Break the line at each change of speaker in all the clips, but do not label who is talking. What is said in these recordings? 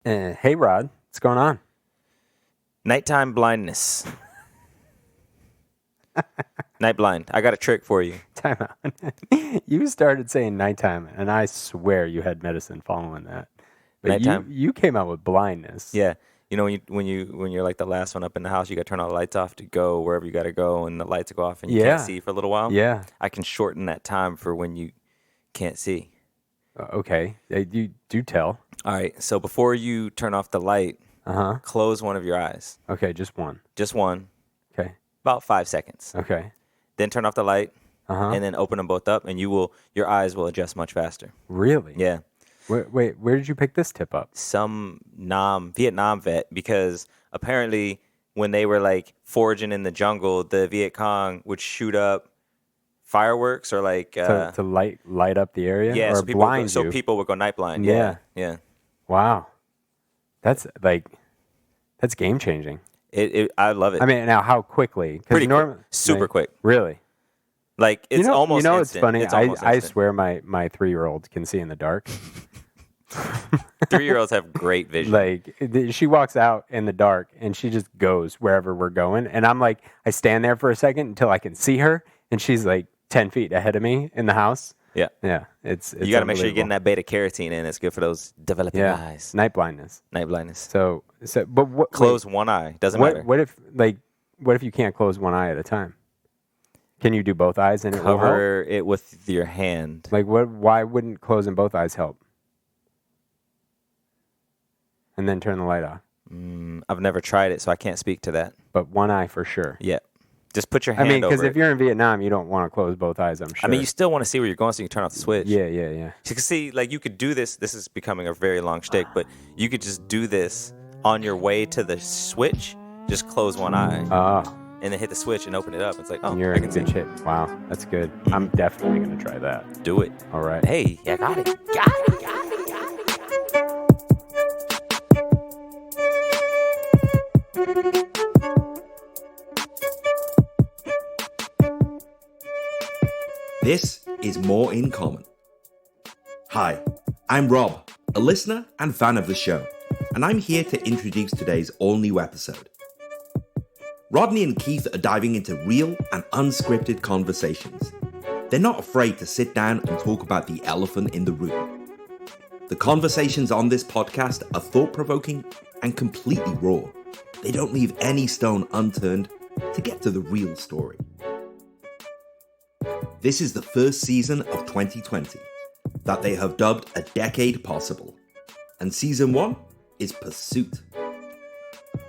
Hey, Rod, what's going on?
Nighttime blindness. Night blind. I got a trick for you.
Time out. You started saying nighttime, and I swear you had medicine following that. But you
Nighttime.
you came out with blindness.
Yeah. You know when you're like the last one up in the house, you got to turn all the lights off to go wherever you got to go, and the lights go off, and you can't
Yeah.
see for a little while.
Yeah.
I can shorten that time for when you can't see.
Okay. You do tell.
All right. So before you turn off the light,
Uh-huh.
close one of your eyes.
Okay, just one.
Just one.
Okay.
About 5 seconds.
Okay.
Then turn off the light,
Uh-huh.
and then open them both up, and your eyes will adjust much faster.
Really?
Yeah.
Wait, where did you pick this tip up?
Some Vietnam vet, because apparently when they were like foraging in the jungle, the Viet Cong would shoot up fireworks or like
To light up the area?
yeah,
Or
so people would
blind you?
people would go night blind.
Yeah.
Yeah.
Wow. That's game changing.
I love it.
I mean, now how quickly? 'Cause
Pretty quick. Super quick.
Really?
Like it's almost
it's
instant.
funny.
It's almost
I
instant.
swear my 3-year-old can see in the dark.
3-year-olds have great vision.
Like she walks out in the dark and she just goes wherever we're going, and I'm like, I stand there for a second until I can see her, and she's like 10 feet ahead of me in the house.
Yeah.
Yeah, it's
You got to make sure you're getting
unbelievable.
that beta carotene in. It's good for those developing
Yeah,
eyes.
night blindness.
Night blindness.
But what?
Close one eye. Doesn't matter.
What if you can't close one eye at a time? Can you do both eyes and it will help?
Cover it with your hand.
Like what? Why wouldn't closing both eyes help? And then turn the light off.
I've never tried it, so I can't speak to that.
But one eye for sure.
Yeah. Just put your
I
hand
mean,
over
because if
it.
you're in Vietnam, you don't want to close both eyes, I'm sure.
I mean, you still want to see where you're going, so you can turn off the switch.
Yeah.
You can see, like, you could do this. This is becoming a very long shtick, but you could just do this on your way to the switch. Just close one eye
Oh,
and then hit the switch and open it up. It's like, oh,
you're
I
in
can see.
good shape. Wow, that's good. I'm definitely going to try that.
Do it.
All right.
Hey, I got it.
This is More in Common. Hi, I'm Rob, a listener and fan of the show, and I'm here to introduce today's all-new episode. Rodney and Keith are diving into real and unscripted conversations. They're not afraid to sit down and talk about the elephant in the room. The conversations on this podcast are thought-provoking and completely raw. They don't leave any stone unturned to get to the real story. This is the first season of 2020 that they have dubbed a decade possible, and season 1 is Pursuit.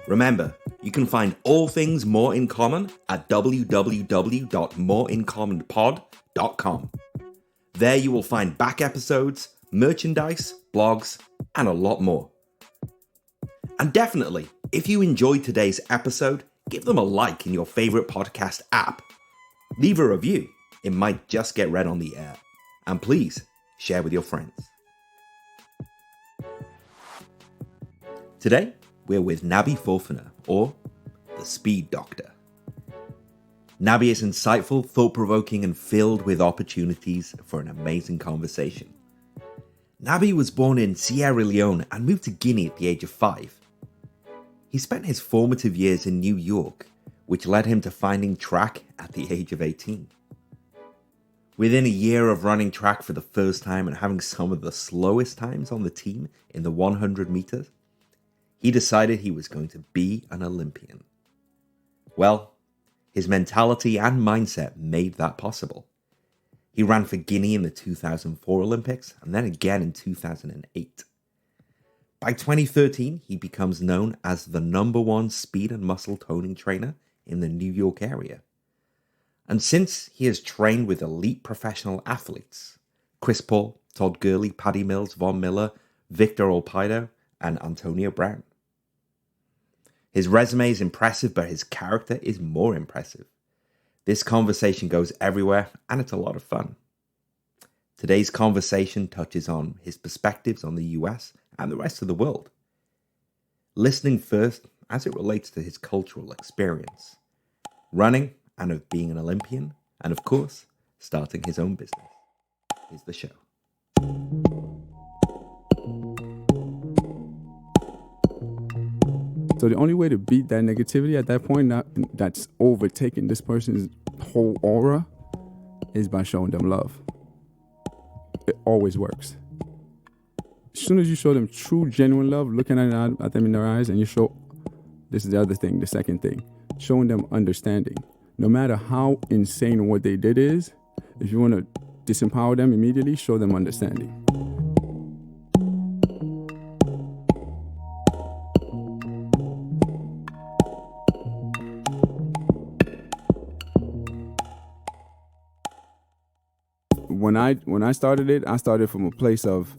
Remember, you can find all things More in Common at www.moreincommonpod.com. There you will find back episodes, merchandise, blogs, and a lot more. And definitely, if you enjoyed today's episode, give them a like in your favorite podcast app. Leave a review. It might just get read on the air. And please, share with your friends. Today, we're with Nabie Fofanah, or the Speed Doctor. Nabie is insightful, thought-provoking, and filled with opportunities for an amazing conversation. Nabie was born in Sierra-Leone and moved to Guinea at the age of 5. He spent his formative years in New York, which led him to finding track at the age of 18. Within a year of running track for the first time and having some of the slowest times on the team in the 100 meters, he decided he was going to be an Olympian. Well, his mentality and mindset made that possible. He ran for Guinea in the 2004 Olympics and then again in 2008. By 2013, he becomes known as the #1 speed and muscle toning trainer in the New York area. And since he has trained with elite professional athletes, Chris Paul, Todd Gurley, Paddy Mills, Von Miller, Victor Oladipo, and Antonio Brown. His resume is impressive, but his character is more impressive. This conversation goes everywhere, and it's a lot of fun. Today's conversation touches on his perspectives on the US and the rest of the world. Listening first as it relates to his cultural experience, running and of being an Olympian, and of course, starting his own business. Here's the show.
So the only way to beat that negativity at that point, that's overtaking this person's whole aura, is by showing them love. It always works. As soon as you show them true, genuine love, looking at them in their eyes, and you show, this is the other thing, the second thing, showing them understanding. No matter how insane what they did is, if you want to disempower them immediately, show them understanding. When I started it, I started from a place of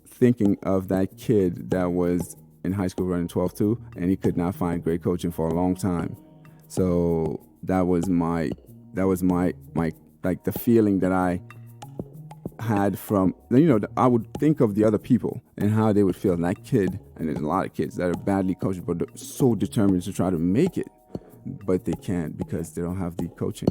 thinking of that kid that was in high school running 12-2, and he could not find great coaching for a long time. So that was my like the feeling that I had from, I would think of the other people and how they would feel. And that kid, and there's a lot of kids that are badly coached, but they're so determined to try to make it, but they can't because they don't have the coaching.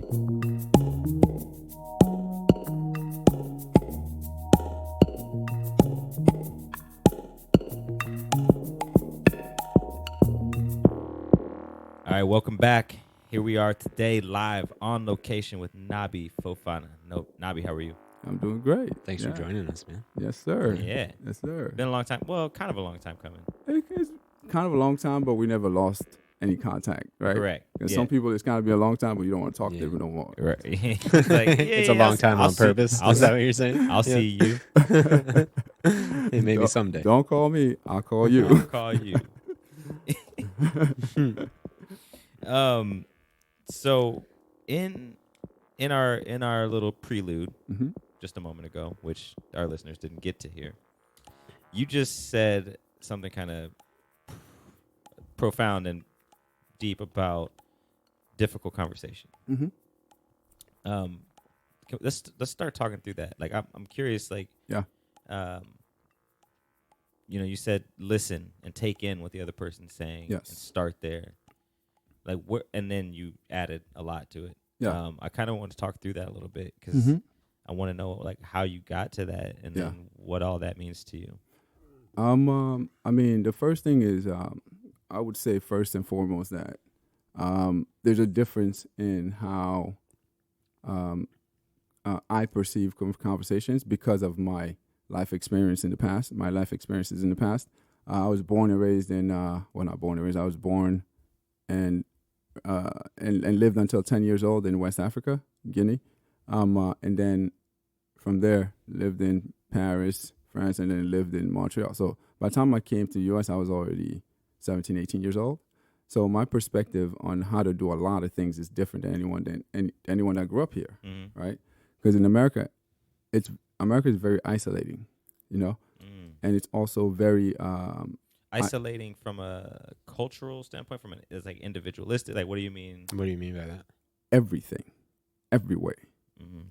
All right, welcome back. Here we are today, live on location with Nabie Fofanah. Nabie, how are you?
I'm doing great.
Thanks for joining us, man.
Yes, sir.
Yeah.
Yes, sir.
Been a long time. Well, kind of a long time coming.
It's kind of a long time, but we never lost any contact, right?
Correct.
Because
Yeah.
some people, it's kind of be a long time, but you don't want to talk to them no more.
Right. It's like,
It's a long time on purpose. Is that what you're saying?
I'll see you.
Hey, maybe someday.
Don't call me. I'll call you.
I'll call you. So in our little prelude just a moment ago, which our listeners didn't get to hear, you just said something kind of profound and deep about difficult conversation. Let's start talking through that. Like I'm curious. Like you said listen and take in what the other person's saying.
Yes.
And start there. Like and then you added a lot to it.
Yeah.
I kind of want to talk through that a little bit because I want to know like how you got to that and then what all that means to you.
I mean, the first thing is, I would say first and foremost that there's a difference in how I perceive conversations because of my life experience in the past. My life experiences in the past. I was born and raised in, not born and raised. I was born and lived until 10 years old in West Africa, Guinea. And then from there, lived in Paris, France, and then lived in Montreal. So by the time I came to the U.S., I was already 17, 18 years old. So my perspective on how to do a lot of things is different than anyone that grew up here, right? Because in America, America is very isolating, and it's also very
isolating from a cultural standpoint, it's like individualistic. Like, what do you mean?
What do you mean by that?
Everything, every way,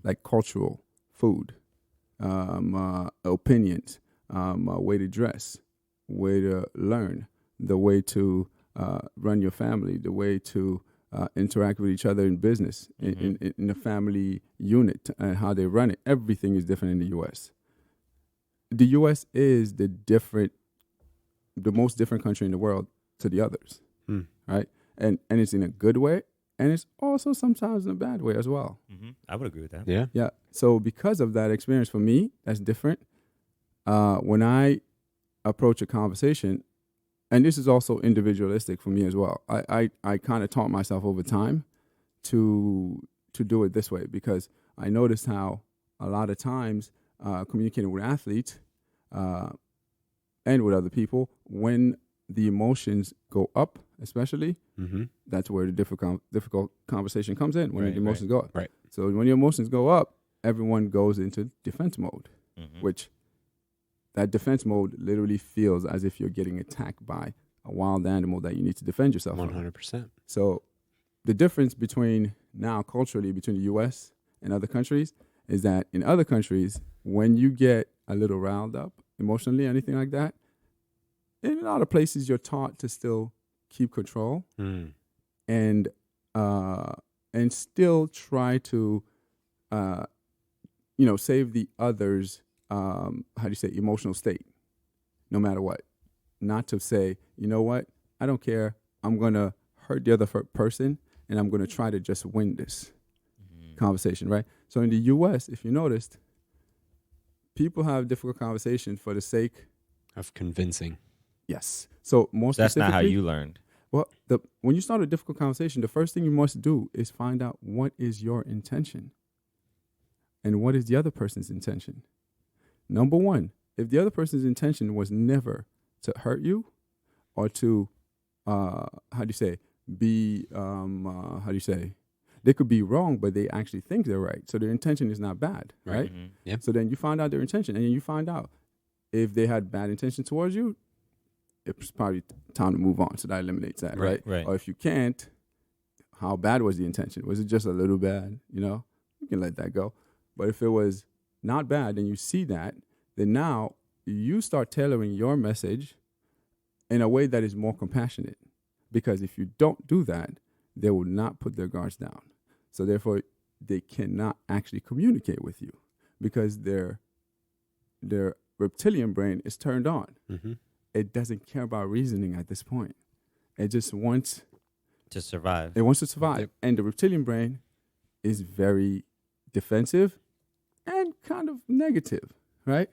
like cultural, food, opinions, way to dress, way to learn, the way to run your family, the way to interact with each other in business, in a family unit, and how they run it. Everything is different in the U.S. The U.S. is the most different country in the world to the others, right? And it's in a good way, and it's also sometimes in a bad way as well.
I would agree with that.
Yeah.
Yeah. So because of that experience for me, that's different. When I approach a conversation, and this is also individualistic for me as well, I kind of taught myself over time to do it this way because I noticed how a lot of times communicating with athletes and with other people, when the emotions go up, especially, that's where the difficult conversation comes in, when the emotions go up.
Right.
So when your emotions go up, everyone goes into defense mode, which that defense mode literally feels as if you're getting attacked by a wild animal that you need to defend yourself from.
100%.
So the difference between now culturally between the U.S. and other countries is that in other countries, when you get a little riled up emotionally, anything like that, in a lot of places you're taught to still keep control and still try to save the other's emotional state, no matter what. Not to say, you know what, I don't care, I'm going to hurt the other person, and I'm going to try to just win this conversation, right? So in the U.S., if you noticed, people have difficult conversations for the sake
of convincing.
Yes. So more
That's
specifically,
not how you learned.
well, when you start a difficult conversation, the first thing you must do is find out what is your intention and what is the other person's intention. Number one, if the other person's intention was never to hurt you or to, they could be wrong, but they actually think they're right. So their intention is not bad, right?
Mm-hmm.
Yep.
So then you find out their intention, and then you find out if they had bad intention towards you, it's probably time to move on. So that eliminates that, right?
Right.
Or if you can't, how bad was the intention? Was it just a little bad? You can let that go. But if it was not bad, and you see that, then now you start tailoring your message in a way that is more compassionate. Because if you don't do that, they will not put their guards down. So therefore, they cannot actually communicate with you because their reptilian brain is turned on.
Mm-hmm.
It doesn't care about reasoning at this point. It just wants
To survive.
It wants to survive.
Yep.
And the reptilian brain is very defensive and kind of negative, right?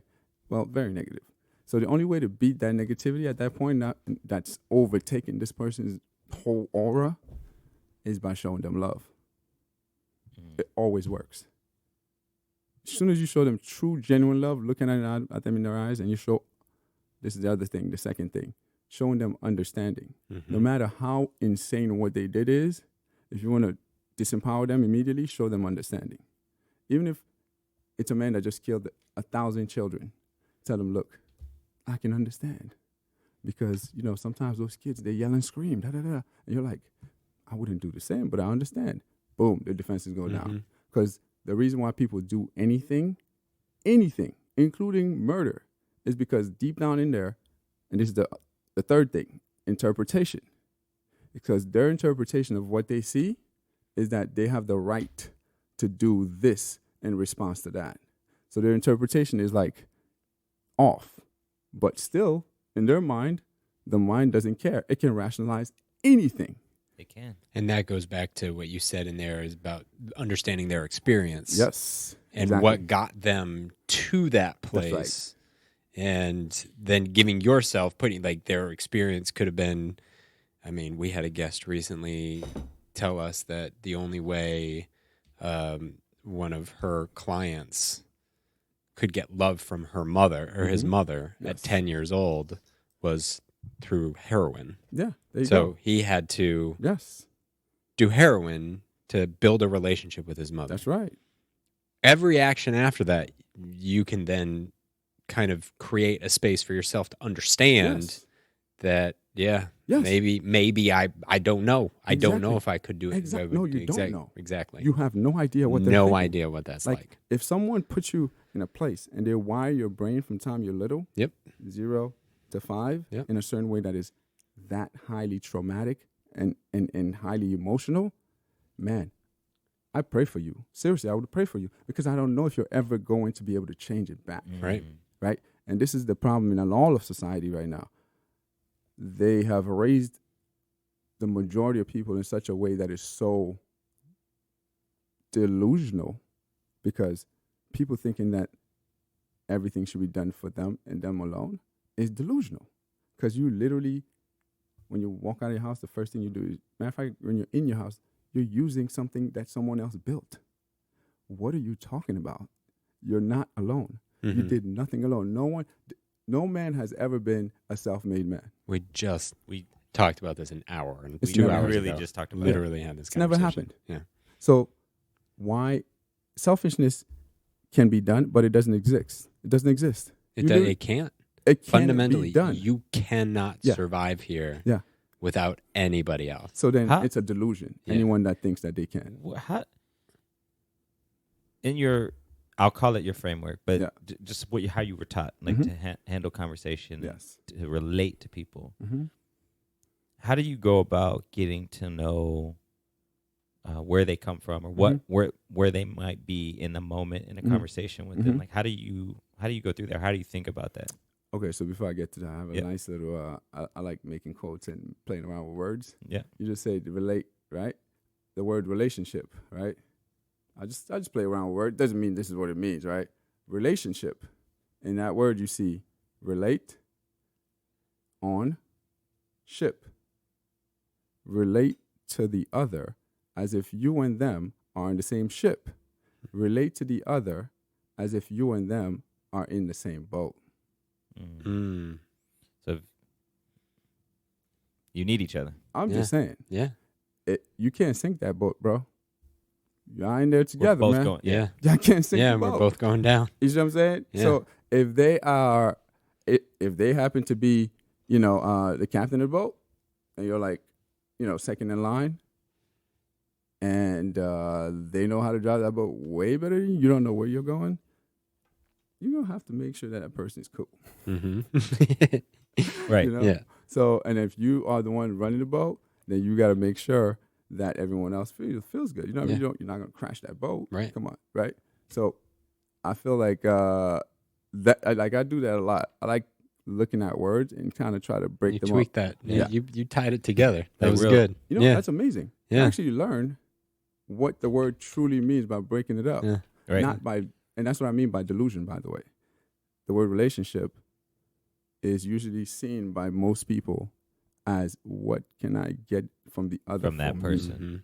Well, very negative. So the only way to beat that negativity at that point, that's overtaking this person's whole aura, is by showing them love. It always works. As soon as you show them true, genuine love, looking at them in their eyes, and you show, this is the other thing, the second thing, showing them understanding.
Mm-hmm.
No matter how insane what they did is, if you want to disempower them immediately, show them understanding. Even if it's a man that just killed 1,000 children, tell them, look, I can understand. Because, sometimes those kids, they yell and scream, da-da-da. And you're like, I wouldn't do the same, but I understand. Boom, the defenses go down. Because the reason why people do anything, including murder, is because deep down in there, and this is the third thing, interpretation. Because their interpretation of what they see is that they have the right to do this in response to that. So their interpretation is like off. But still, in their mind, the mind doesn't care. It can rationalize anything.
It can.
And that goes back to what you said in there is about understanding their experience.
Yes.
And
exactly.
what got them to that place.
That's right.
And then giving yourself, putting like their experience could have been, we had a guest recently tell us that the only way one of her clients could get love from her mother or his mother at 10 years old was through heroin.
Yeah. There you
So
go.
he had to
Yes.
do heroin to build a relationship with his mother.
That's right.
Every action after that, you can then kind of create a space for yourself to understand
Yes.
that,
Yes.
maybe I don't know. I don't know
Exactly.
if I could do it.
Exactly. No, you don't know.
Exactly.
You have no idea what they're
no
thinking.
idea what that's like.
If someone puts you in a place and they wire your brain from time you're little,
Yep.
0 to 5,
Yep.
in a certain way that is that highly traumatic and highly emotional, man, I pray for you. Seriously, I would pray for you because I don't know if you're ever going to be able to change it back.
Right.
Right? And this is the problem in all of society right now. They have raised the majority of people in such a way that is so delusional because people thinking that everything should be done for them and them alone is delusional. Because you literally, when you walk out of your house, the first thing you do is, matter of fact, when you're in your house, you're using something that someone else built. What are you talking about? You're not alone.
Mm-hmm.
You did nothing alone. No man has ever been a self-made man.
We talked about this an hour and
It's
2
never
hours
really
ago.
just talked about
Literally had this
It's never
conversation.
happened.
Yeah.
So why selfishness can be done, but it doesn't exist. It doesn't exist.
It can't.
It can't
Fundamentally,
be done.
you cannot
Yeah.
survive here
Yeah.
without anybody else.
So then
How-
it's a delusion.
Yeah.
Anyone that thinks that they can.
How, in your, I'll call it your framework, but
Yeah.
just how you were taught, like
Mhm.
to handle conversation,
Yes.
to relate to people.
Mm-hmm.
How do you go about getting to know where they come from, or what where they might be in the moment in a
Mhm.
conversation with them?
Mhm.
Like, how do you go through there? How do you think about that?
Okay, so before I get to that, I have a
Yeah.
nice little. I like making quotes and playing around with words.
Yeah.
You just say to relate, right? The word relationship, right? I just play around with words. Doesn't mean this is what it means, right? Relationship. In that word, you see relate, on, ship. Relate to the other as if you and them are in the same ship. Relate to the other as if you and them are in the same boat.
Mm.
So you need each other.
I'm
Yeah.
just saying,
Yeah.
you can't sink that boat, bro. Y'all in there together,
We're both
man.
going.
Yeah.
Y'all can't sink
Yeah.
the
And we're
boat.
both going down.
You see what I'm saying?
Yeah.
So if they are, if they happen to be, the captain of the boat, and you're like, second in line, and they know how to drive that boat way better than you, you don't know where you're going, you're going to have to make sure that person is cool.
Mm-hmm.
Right.
You know?
Yeah.
So, and if you are the one running the boat, then you got to make sure that everyone else feels good.
Yeah.
You're not going to crash that boat.
Right.
Come on, right? So, I feel like I do that a lot. I like looking at words and kind of try to break
You
them
tweaked
up.
that. Yeah. You tied it together. That
Like
was
real-
good. Yeah.
That's amazing. You
Yeah.
actually learn what the word truly means by breaking it up.
Yeah.
Right.
Not by, and that's what I mean by delusion, by the way. The word relationship is usually seen by most people as what can I get from the other
From that
for me?
person.
Mm-hmm.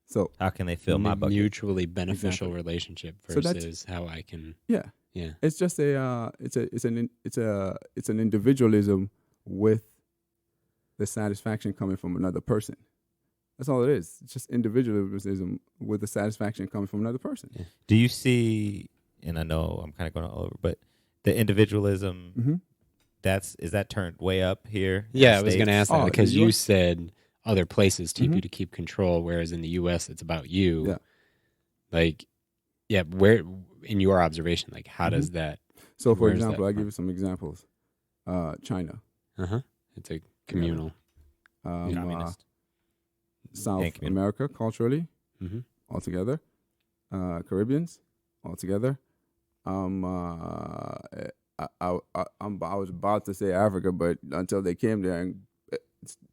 So
How can they fill my bucket?
Mutually beneficial
Exactly.
relationship
So that's-
versus how I can.
yeah,
Yeah.
it's just it's an individualism with the satisfaction coming from another person. That's all it is. It's just individualism with the satisfaction coming from another person.
Yeah.
Do you see? And I know I'm kind of going all over, but the individualism
Mm-hmm.
is that turned way up here? in
Yeah.
the
I was going to
States?
ask that
Oh,
because
the
you
US?
said other places teach
Mhm.
you to keep control, whereas in the U.S. it's about you.
Yeah.
Like, yeah. Where in your observation, like, how
Mhm.
does that?
So, for
Where's that
example, I
from?
give you some examples. China,
It's a communal.
Communist.
South
And communal.
America culturally
Mm-hmm.
altogether, Caribbeans altogether. I was about to say Africa, but until they came there and it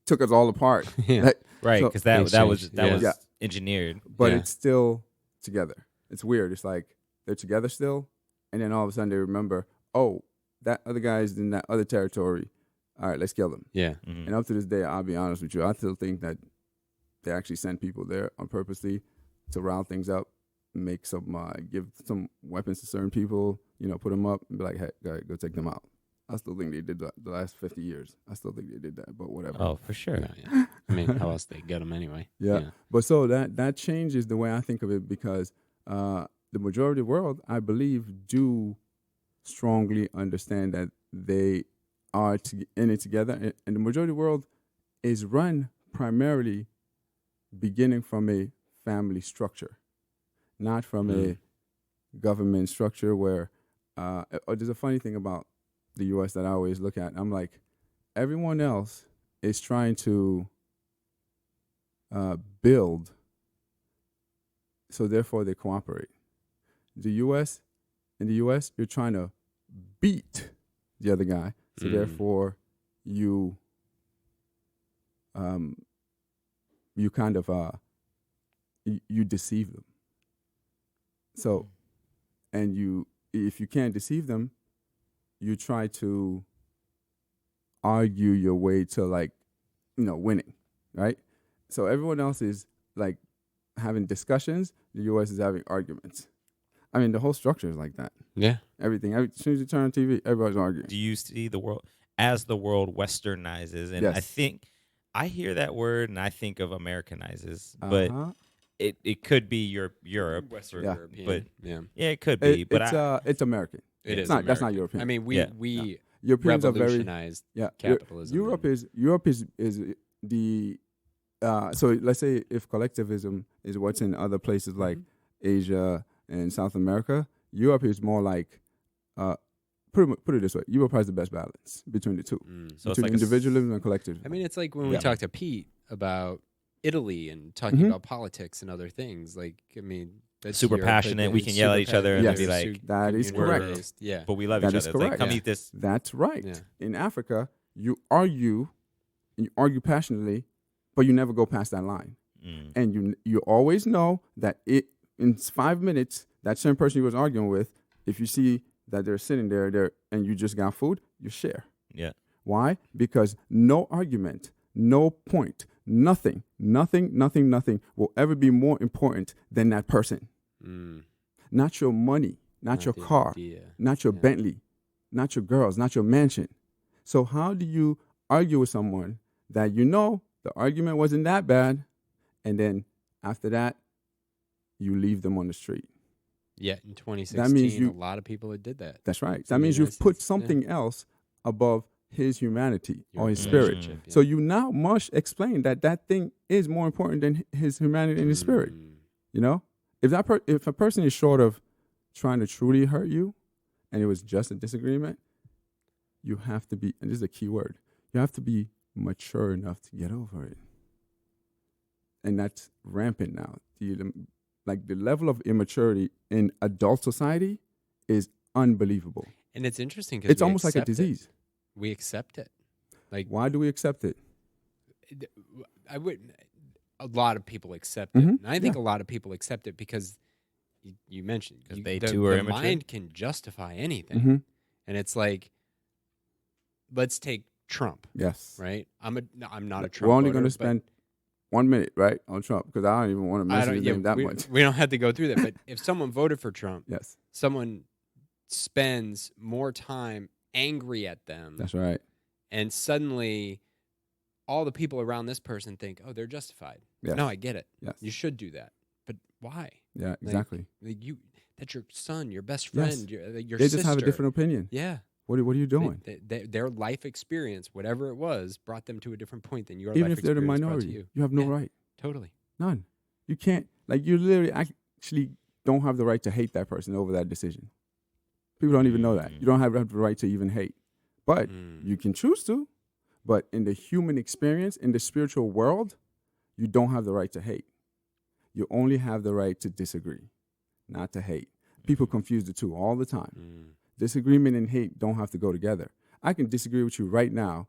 took us all apart.
Yeah.
Like,
Right,
so-
because that was
Exchange,
yeah.
engineered.
but
Yeah.
it's still together. It's weird. It's like they're together still, and then all of a sudden they remember, oh, that other guy's in that other territory. All right, let's kill them.
Yeah.
Mhm.
And up to this day, I'll be honest with you, I still think that they actually send people there on purposely to rile things up, make some, give some weapons to certain people, put them up and be like, hey, go take them out. I still think they did that the last 50 years. I still think they did that, but whatever.
Oh, for sure.
Yeah, yeah. I mean, how else they get them anyway?
Yeah. But so that changes the way I think of it because the majority of the world, I believe, do strongly understand that they are in it together. And the majority of the world is run primarily beginning from a family structure, not from a government structure where there's a funny thing about the U.S. that I always look at. I'm like, everyone else is trying to build, so therefore they cooperate. In the U.S., you're trying to beat the other guy, so therefore you kind of you deceive them. So, and if you can't deceive them, you try to argue your way to winning, right? So everyone else is like having discussions. The U.S. is having arguments. I mean, the whole structure is like that.
Yeah.
Everything. As soon as you turn on TV, everybody's arguing.
Do you see the world as the world westernizes? And
Yes.
I think I hear that word and I think of Americanizes, but
Uh-huh.
it could be Europe,
Western
Yeah.
European.
but
yeah.
yeah, it could be. But
it's American.
It is.
That's not
American.
European.
I mean,
Yeah.
we
Europeans are very
revolutionized capitalism.
Europe is the so let's say if collectivism is what's in other places like Asia and South America, Europe is more like put it this way: Europe has the best balance between the two,
so it's
between
like
individualism and collectivism.
I mean, it's like when we
Yeah.
talked to Pete about Italy and talking about politics and other things. Like, I mean, That's
super
your
passionate.
opinion.
We can yell at each other and
Yes.
be like,
That is
community
correct.
based. Yeah.
but we love
That
each
is
other. It's like,
correct.
come
Yeah.
eat this.
That's right.
Yeah.
In Africa, you argue passionately, but you never go past that line. And you always know that in 5 minutes, that same person you was arguing with, if you see that they're sitting there and you just got food, you share.
Yeah.
Why? Because no argument, no point, nothing will ever be more important than that person. Not your money, not your
the
car,
idea.
not your Bentley, not your girls, not your mansion. So how do you argue with someone that you know the argument wasn't that bad, and then after that, you leave them on the street?
Yeah, in 2016, a lot of people that did that.
That's right.
In
That
the
means
United
you've put
States.
something else above his humanity
Your
or his spirit.
relationship, yeah.
So you now must explain that thing is more important than his humanity and his spirit. You know, if if a person is short of trying to truly hurt you, and it was just a disagreement, you have to be, and this is a key word, you have to be mature enough to get over it. And that's rampant now. The level of immaturity in adult society is unbelievable.
And it's interesting because
It's almost like a disease.
We accept it. Like,
Why do we accept it?
I would. A lot of people accept it,
Mhm.
and I think a lot of people accept it because you mentioned
they too are
the
immature.
mind can justify anything,
Mhm.
and it's like, let's take Trump,
Yes.
right? I'm not a Trump.
We're only
voter,
going to
but
spend 1 minute, right, on Trump, because I don't even want to
I
mention
don't.
his
Yeah,
name that
we,
much.
we don't have to go through that. But if someone voted for Trump,
Yes,
someone spends more time angry at them,
that's right.
and suddenly all the people around this person think, oh, they're justified.
Yes.
No, I get it.
Yes.
You should do that. But why?
Yeah, exactly.
Like that's your son, your best
Yes.
friend, your
They
sister.
just have a different opinion.
Yeah.
What are you doing?
Their life experience, whatever it was, brought them to a different point than your
Even
life
if they're the
experience brought
minority,
to you.
you have no
Yeah.
right.
Totally.
None. You can't, you literally actually don't have the right to hate that person over that decision. People don't even know that. You don't have the right to even hate. But you can choose to. But in the human experience, in the spiritual world, you don't have the right to hate. You only have the right to disagree, not to hate. People confuse the two all the time. Disagreement and hate don't have to go together. I can disagree with you right now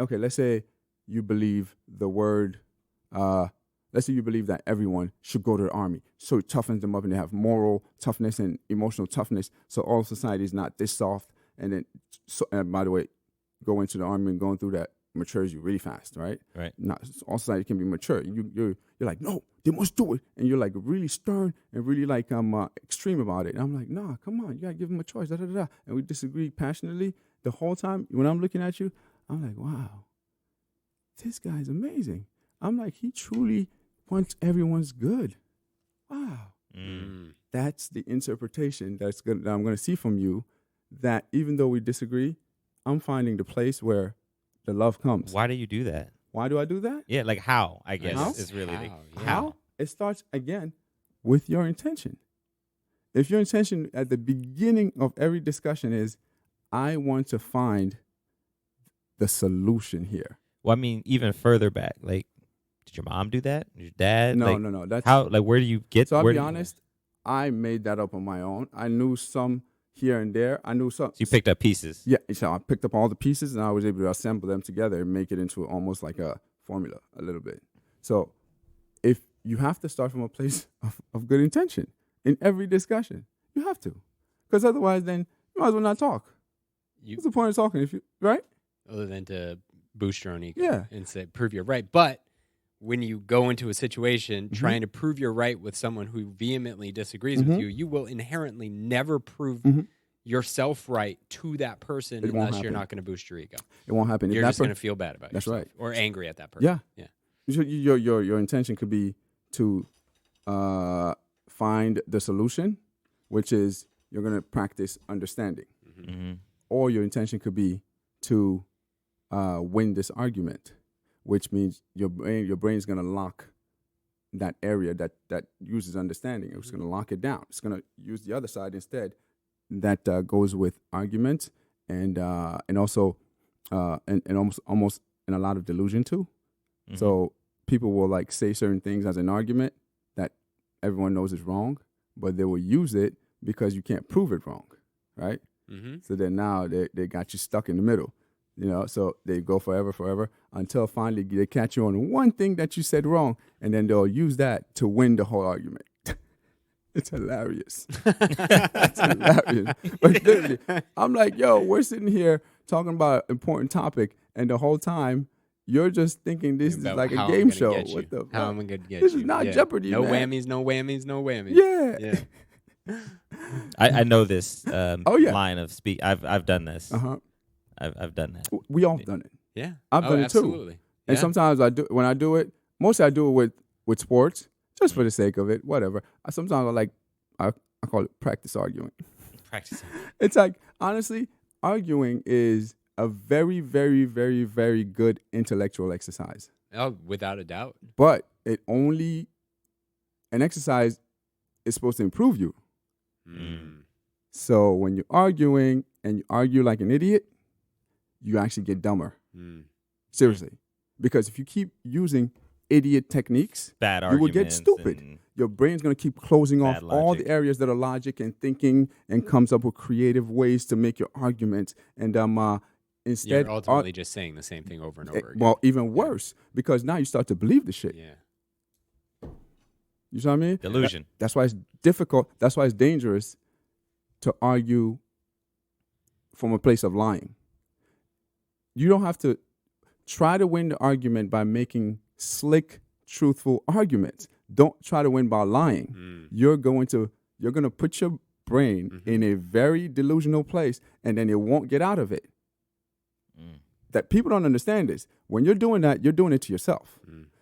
okay, let's say you believe the word, let's say you believe that everyone should go to the army. So it toughens them up and they have moral toughness and emotional toughness. So all society is not this soft. And then, and by the way, go into the army and going through that matures you really fast, right?
Right.
Not all society can be mature. You're like, no, they must do it, and you're like really stern and really like extreme about it. And I'm like, nah, come on, you gotta give them a choice. Da da da. And we disagree passionately the whole time. When I'm looking at you, I'm like, wow, this guy's amazing. I'm like, he truly wants everyone's good. Wow. That's the interpretation that I'm going to see from you, that even though we disagree, I'm finding the place where the love comes.
Why do you do that?
Why do I do that?
Yeah, like how, I guess,
How?
is really
How?
the
Yeah.
how.
It starts, again, with your intention. If your intention at the beginning of every discussion is, I want to find the solution here.
Well, I mean, even further back, like, did your mom do that? Did your dad?
No,
like,
no. That's
how? Like, where do you get?
So I'll
where
be
do you-
honest, I made that up on my own. I knew some here and there. I knew some.
So you picked up pieces.
Yeah, so I picked up all the pieces and I was able to assemble them together and make it into almost like a formula a little bit. So if you have to start from a place of good intention in every discussion, you have to. Because otherwise then you might as well not talk. What's the point of talking if you, right?
Other than to boost your own ego
Yeah.
and say, prove you're right. But when you go into a situation trying to prove you're right with someone who vehemently disagrees with you, you will inherently never prove yourself right to that person
It won't
unless you're
happen.
not going to boost your ego.
It won't happen. If
You're
that
just going to feel bad about
That's
yourself.
right.
Or angry at that person.
Yeah.
Yeah.
So your intention could be to find the solution, which is you're going to practice understanding. Or your intention could be to win this argument, which means your brain is going to lock that area that uses understanding. It's going to lock it down. It's going to use the other side instead. That goes with argument and also and almost in a lot of delusion too. So people will like say certain things as an argument that everyone knows is wrong, but they will use it because you can't prove it wrong, right?
Mm-hmm.
So then now they got you stuck in the middle, so they go forever until finally they catch you on one thing that you said wrong, and then they'll use that to win the whole argument. It's hilarious. It's hilarious. But literally, I'm like, yo, we're sitting here talking about an important topic, and the whole time you're just thinking this is
About
like a
how I'm
game
gonna
show.
get you.
What the
How
fuck?
am I gonna get
This
you?
is not Jeopardy,
No
man.
whammies, no whammies, no whammies.
Yeah.
Yeah.
I know this
Oh, yeah.
line of speak. I've done this.
Uh-huh.
I've done that.
We all done it.
Yeah.
I've done it too.
Absolutely.
And
Yeah.
sometimes when I do it, mostly I do it with sports, just for the sake of it, whatever. Sometimes I call it practice arguing.
Practicing.
It's like, honestly, arguing is a very, very, very, very good intellectual exercise.
Oh, without a doubt.
But an exercise is supposed to improve you.
Mm.
So when you're arguing and you argue like an idiot, you actually get dumber.
Mm.
Seriously. Because if you keep using idiot techniques,
Bad
you will get
arguments
stupid.
and-
Your brain's going to keep closing off
Bad
all the
logic.
areas that are logic and thinking and comes up with creative ways to make your arguments. And instead,
You're ultimately just saying the same thing over and over again.
well, even worse, because now you start to believe the shit.
Yeah.
You see what I mean?
Delusion.
That's why it's difficult. That's why it's dangerous to argue from a place of lying. You don't have to try to win the argument by making slick, truthful arguments. Don't try to win by lying.
Mm.
You're going to put your brain in a very delusional place, and then it won't get out of it. That people don't understand this. When you're doing that, you're doing it to yourself.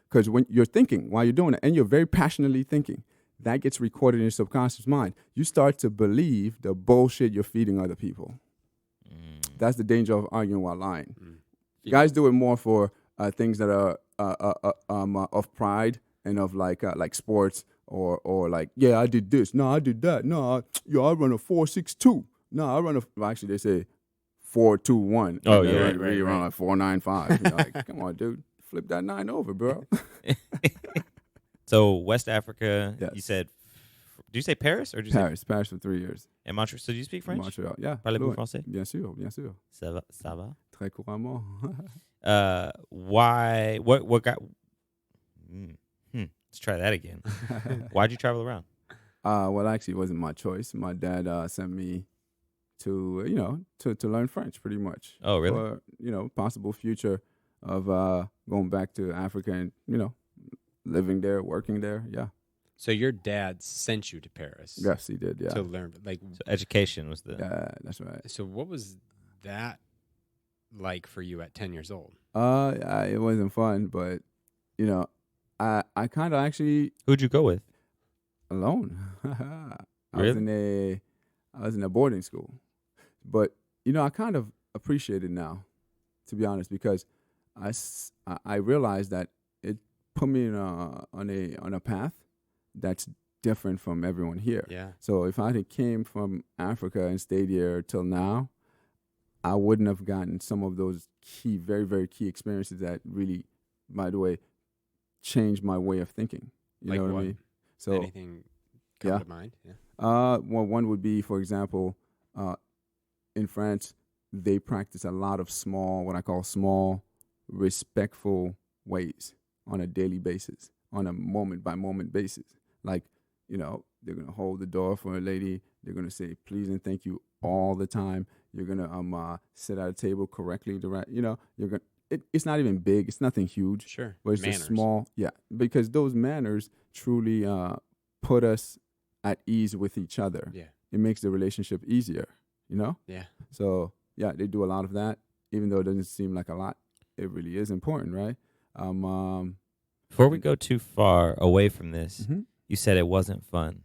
Because when you're thinking while you're doing it, and you're very passionately thinking, that gets recorded in your subconscious mind. You start to believe the bullshit you're feeding other people. That's the danger of arguing while lying. Guys do it more for things that are of pride and of like sports or like, yeah, I did this. No, I did that. No, I run a 4.62. No, I run actually they say 4.21.
Oh,
And
yeah,
they
right,
run like 4.95. You're like, come on, dude, flip that 9 over, bro.
So West Africa,
Yes.
you said. Did you say Paris or did you say
Paris for 3 years.
and Montreal? So do you speak French?
Montreal, yeah.
Parlez-vous
fluent.
français?
Bien sûr, bien sûr.
Ça va.
Très couramment.
Why? What got? Let's try that again. Why'd you travel around?
Well, actually, it wasn't my choice. My dad sent me to learn French, pretty much.
Oh, really?
For, possible future of going back to Africa and, living there, working there. Yeah.
So your dad sent you to Paris
Yes, he did. Yeah.
to learn, like,
So education was the.
Yeah, that's right.
so what was that like for you at 10 years old?
It wasn't fun, but, I kind of actually
Who'd you go with?
alone. I
Really?
was in a boarding school, but I kind of appreciate it now, to be honest, because I realized that it put me on a path that's different from everyone here.
Yeah.
So if I had came from Africa and stayed here till now, I wouldn't have gotten some of those key, very, very key experiences that really, by the way, changed my way of thinking. You
Like
know what
what?
I mean? So
Anything come
yeah.
to mind? Yeah.
well, one would be, for example, in France, they practice a lot of what I call small, respectful ways on a daily basis, on a moment-by-moment basis. Like, they're going to hold the door for a lady. They're going to say please and thank you all the time. You're going to sit at a table correctly. You're going. It's not even big. It's nothing huge.
Sure.
But it's
Manners.
just small. Yeah, because those manners truly put us at ease with each other.
Yeah.
It makes the relationship easier,
Yeah.
So, yeah, they do a lot of that. Even though it doesn't seem like a lot, it really is important, right?
Before we go too far away from this,
Mhm.
you said it wasn't fun.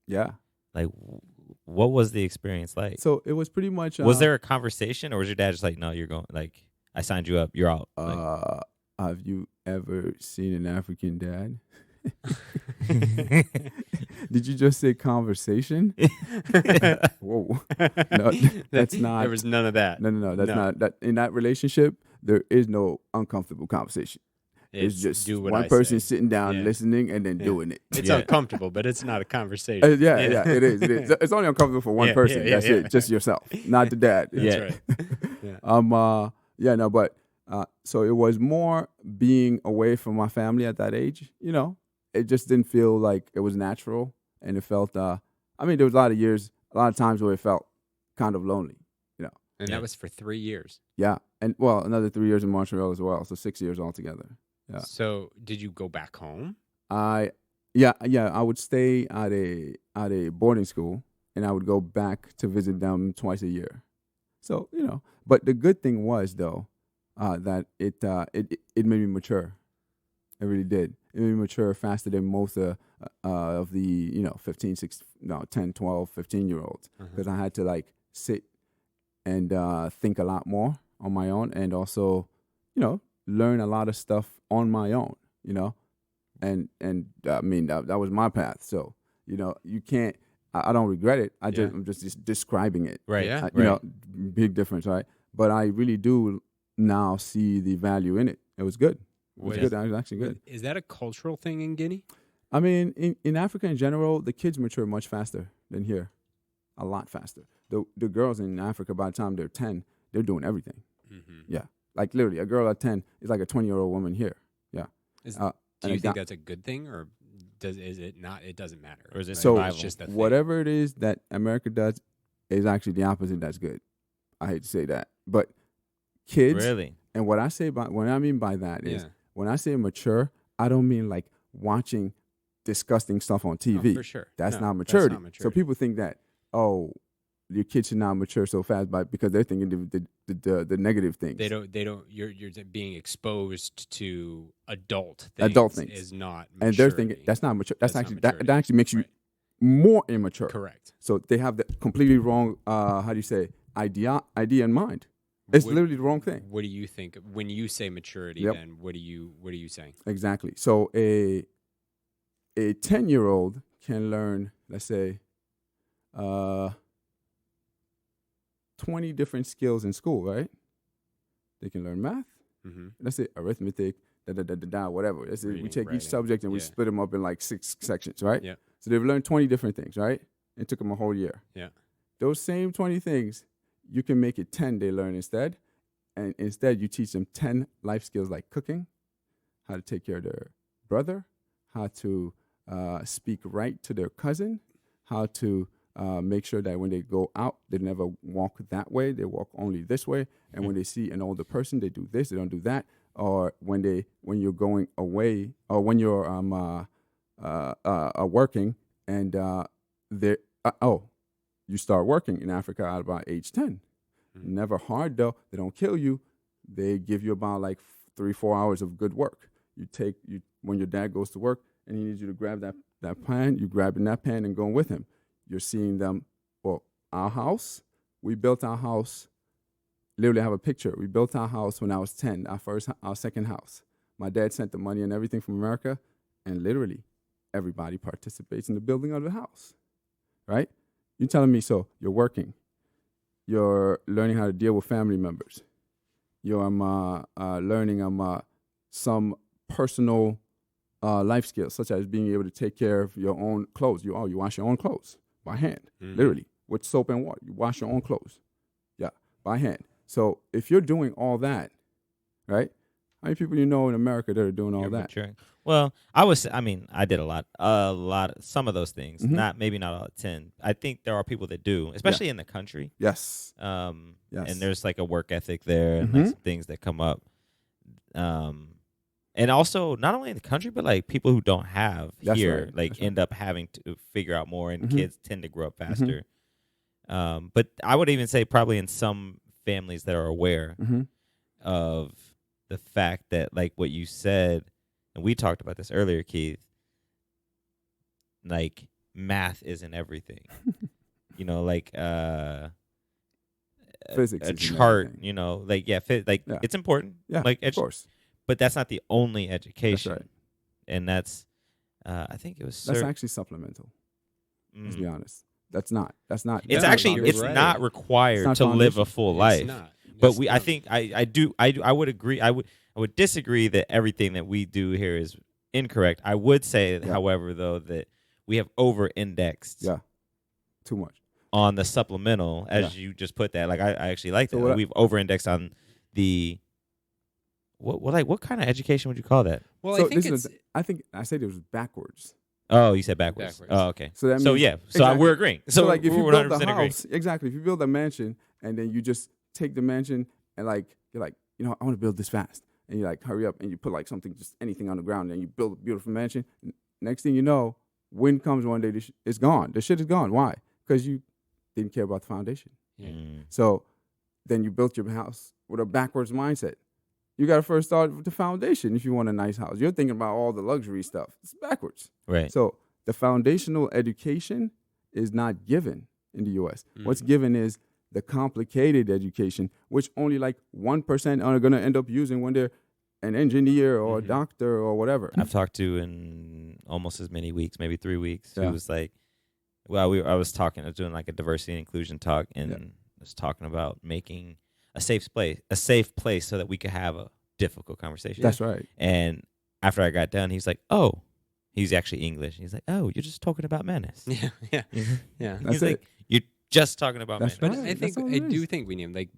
Yeah.
Like, what was the experience like?
So it was pretty much.
Was there a conversation, or was your dad just like, "No, you're going. Like, I signed you up. You're out." Like,
Have you ever seen an African dad? Did you just say conversation? Whoa. No, that's not.
There was none of that.
No. That's
No.
not. That in that relationship, there is no uncomfortable conversation. It's just
do what
one
I
person
say.
sitting down
Yeah.
listening and then
Yeah.
doing it.
It's
Yeah.
uncomfortable, but it's not a conversation.
Yeah, it is. It is. It's only uncomfortable for one
Yeah,
person.
yeah,
That's
yeah.
it. Just yourself, not the dad.
That's
Yeah.
right. Yeah.
Yeah, no, but so it was more being away from my family at that age. You know, it just didn't feel like it was natural, and it felt. I mean, there was a lot of times where it felt kind of lonely. You know.
And
Yeah.
that was for 3 years.
Yeah, and well, another 3 years in Montreal as well, so 6 years altogether. Yeah.
So did you go back home?
I would stay at a boarding school, and I would go back to visit them twice a year. So you know, but the good thing was though that it made me mature. It really did. It made me mature faster than most of the 10, 12, 15-year-olds, because I had to like sit and think a lot more on my own, and also learn a lot of stuff on my own. And I mean that was my path. So you can't. I don't regret it. I'm just describing it.
Right.
Yeah.
Big difference, right? But I really do now see the value in it. It was good. It was good. It was actually good.
Is that a cultural thing in Guinea?
I mean, in Africa in general, the kids mature much faster than here, a lot faster. The girls in Africa, by the time they're 10, they're doing everything.
Mm-hmm.
Yeah, like literally, a girl at 10 is like a 20-year-old woman here. Yeah.
Do you think that's a good thing, or is it not? It doesn't matter.
Or is it
So
survival?
It's just a thing.
whatever it is that America does is actually the opposite. That's good. I hate to say that, but kids.
Really?
And what I mean by that is when I say mature, I don't mean like watching disgusting stuff on TV.
Oh, for sure.
That's
No,
not maturity.
That's not
So people think that your kids should not mature so fast, because they're thinking the negative things.
They don't. You're being exposed to adult things. Is not maturity.
And they're thinking that's not mature. That's
not
actually
maturity.
that actually makes you
Right.
more immature.
Correct.
So they have the completely wrong idea in mind. It's literally the wrong thing.
What do you think when you say maturity?
Yep.
Then what are you saying?
Exactly. So a 10-year-old can learn, let's say, 20 different skills in school, right? They can learn math.
Mm-hmm.
Let's say arithmetic, whatever. Let's say we
Reading,
take
writing.
each subject and we
Yeah.
split them up in like 6 sections, right?
Yeah.
So they've learned 20 different things, right? It took them a whole year.
Yeah.
Those same 20 things, you can make it 10 they learn instead. And instead, you teach them 10 life skills like cooking, how to take care of their brother, how to speak right to their cousin, how to make sure that when they go out, they never walk that way, they walk only this way. And when they see an older person, they do this, they don't do that. Or when you're going away, or when you're working, and you start working in Africa at about age 10. Mm-hmm. Never hard though. They don't kill you. They give you about like 3-4 hours of good work. When your dad goes to work and he needs you to grab that pan, you grabbing that pan and going with him. You're seeing them. Well, our house, we built our house. Literally, I have a picture. We built our house when I was 10. Our second house. My dad sent the money and everything from America, and literally, everybody participates in the building of the house. Right? You're telling me, so you're working. You're learning how to deal with family members. You're learning some personal life skills, such as being able to take care of your own clothes. You wash your own clothes by hand, literally, with soap and water. You wash your own clothes, by hand. So if you're doing all that, right? How many people you know in America that are doing all that?
Maturing. Well, I did a lot, some of those things.
Mm-hmm.
Maybe not all at 10. I think there are people that do, especially in the country.
Yes.
Yes.
Yes.
And there's like a work ethic there, and
Mm-hmm.
like some things that come up. And also not only in the country, but like people who don't have
That's
here,
right.
like
That's
end up having to figure out more, and
Mm-hmm.
kids tend to grow up faster. But I would even say probably in some families that are aware
Mm-hmm.
of the fact that, like what you said, and we talked about this earlier, Keith, like math isn't everything. Like
Physics
a
isn't
chart,
everything.
it's important.
Yeah,
Like
of course.
but that's not the only education.
That's right.
And that's I think it was
That's actually supplemental. Let's be honest. That's not.
It's
No,
actually
you're
it's
right.
not required
It's not
to live a
foundation.
full
It's
life.
not.
But I think I would agree. I would disagree that everything that we do here is incorrect. I would say, however, though, that we have over-indexed.
Yeah, too much
on the supplemental, as you just put that. Like I actually like that.
So
We've over-indexed on the what kind of education would you call that?
Well,
so
I think
I said it was backwards.
Oh, you said backwards. Oh, okay.
So that means,
so
exactly.
we're agreeing. So
like if you
we're
build a
100%
house,
agreeing.
exactly. If you build a mansion and then you just take the mansion and like you're like, I want to build this fast, and you like hurry up and you put like something, just anything on the ground, and you build a beautiful mansion. Next thing you know, wind comes one day, it's gone. The shit is gone. Why? Because you didn't care about the foundation.
Yeah.
So then you built your house with a backwards mindset. You got to first start with the foundation if you want a nice house. You're thinking about all the luxury stuff. It's backwards.
Right.
So the foundational education is not given in the U.S. What's given is the complicated education, which only like 1% are going to end up using when they're an engineer or a doctor or whatever.
I've talked to in almost as many weeks, maybe 3 weeks, who was like, I was doing like a diversity and inclusion talk, and was talking about making a safe place so that we could have a difficult conversation.
That's right.
And after I got done, he's like, "Oh," he's actually English. He's like, "Oh, you're just talking about menace."
Yeah.
He's like, "You're just talking about menace."
But I do think we need, like,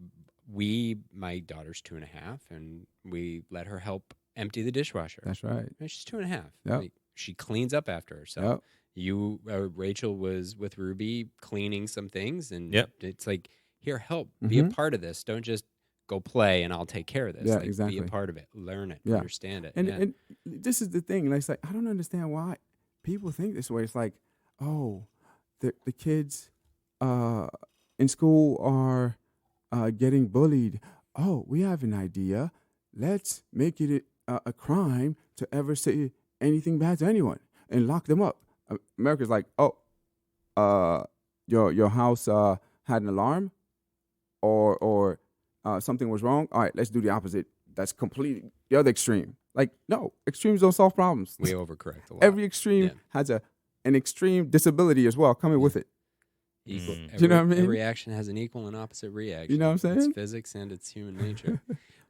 my daughter's 2.5, and we let her help empty the dishwasher.
That's right.
She's 2.5.
Yep.
Like, she cleans up after herself. Yep. Rachel was with Ruby cleaning some things, and it's like, here, help, be a part of this. Don't just go play and I'll take care of this.
Yeah,
like,
exactly.
Be a part of it. Learn it. Understand it.
And this is the thing. Like, it's like, I don't understand why people think this way. It's like, oh, the kids in school are getting bullied. Oh, we have an idea. Let's make it a crime to ever say anything bad to anyone and lock them up. America's like, oh, your house had an alarm, or something was wrong. All right, let's do the opposite. That's completely the other extreme. Like, no, extremes don't solve problems.
We overcorrect a lot.
Every extreme has an extreme disability as well coming with it.
Equal.
Do you know what I mean?
Every action has an equal and opposite reaction.
You know what I'm saying?
It's physics and it's human nature.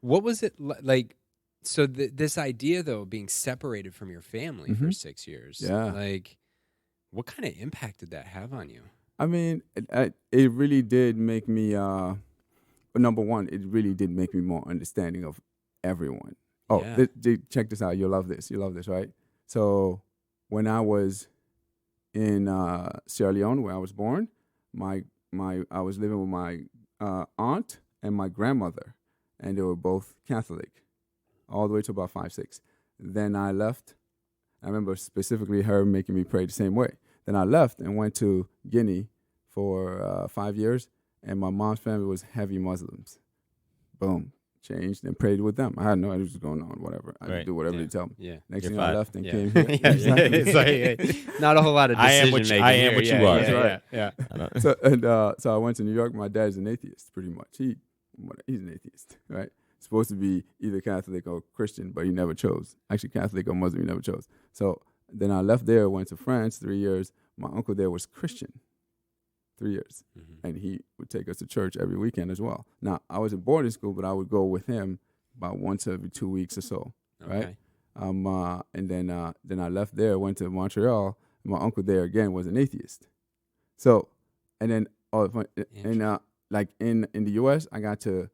What was it like? So this idea, though, of being separated from your family for 6 years, like, what kind of impact did that have on you?
I mean, it really did make me, number one, it really did make me more understanding of everyone. Oh, check this out. You'll love this. You'll love this, right? So when I was in Sierra-Leone, where I was born, I was living with my aunt and my grandmother, and they were both Catholic, all the way to about 5, 6. Then I left. I remember specifically her making me pray the same way. Then I left and went to Guinea for 5 years, and my mom's family was heavy Muslims. Boom. Changed and prayed with them. I had no idea what was going on, whatever. I just do whatever they tell me.
Yeah.
Next
You're
thing
fine.
I left and came here.
Not a whole lot of decision making.
I am what you are.
That's right.
So I went to New York. My dad's an atheist, pretty much. He's an atheist, right? Supposed to be either Catholic or Christian, but he never chose. Actually, Catholic or Muslim, he never chose. So then I left there, went to France 3 years. My uncle there was Christian, 3 years. And he would take us to church every weekend as well. Now, I was in boarding school, but I would go with him about once every 2 weeks or so, right? And then I left there, went to Montreal. My uncle there, again, was an atheist. So, and then, like in the U.S., I got to,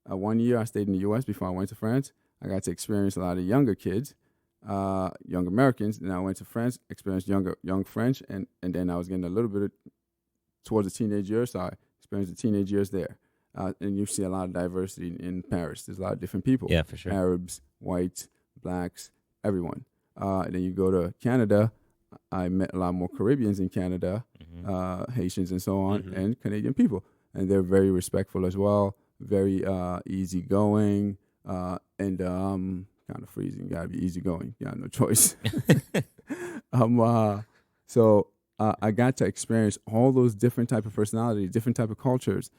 1 year I stayed in the U.S. before I went to France. I got to experience a lot of younger kids, young Americans. Then I went to France, experienced young French, and then I was getting a little bit towards the teenage years, so I experienced the teenage years there. And you see a lot of diversity in Paris. There's a lot of different people.
Yeah, for sure.
Arabs, whites, blacks, everyone. And then you go to Canada. I met a lot more Caribbeans in Canada, Haitians and so on, and Canadian people. And they're very respectful as well, very easygoing, and kind of freezing. You got to be easygoing. You got no choice. So I got to experience all those different type of personalities, different type of cultures,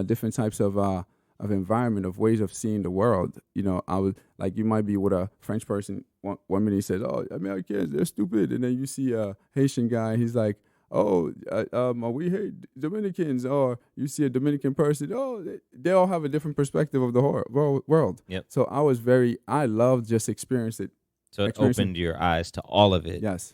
different types of environment, of ways of seeing the world. You know, I was like, you might be with a French person. One minute he says, "Oh, Americans, they're stupid," and then you see a Haitian guy. He's like, we hate Dominicans, or you see a Dominican person, they all have a different perspective of the world.
Yep.
So I loved just experiencing.
So it opened your eyes to all of it.
Yes.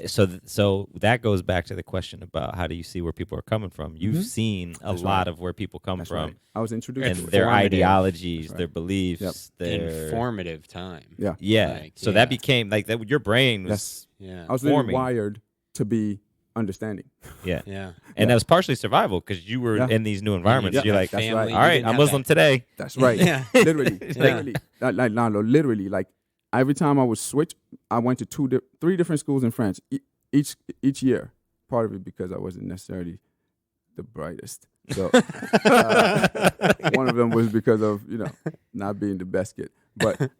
So that goes back to the question about how do you see where people are coming from? You've seen a lot of where people come from.
Right. I was introduced
and
to
their
Formative.
ideologies, their beliefs, their
informative time.
Yeah.
Yeah.
Like,
So that became like that. Your brain was
Yeah.
I was literally
forming.
wired to be understanding.
Yeah.
Yeah.
And that was partially survival because you were in these new environments.
Yeah.
You're like,
That's
Family,
right.
you
all right,
didn't
I'm
have
Muslim
that.
today.
That's right.
Yeah.
Literally. Literally. Like every time I would switch, I went to 3 different schools in France each year. Part of it because I wasn't necessarily the brightest. So one of them was because of not being the best kid. But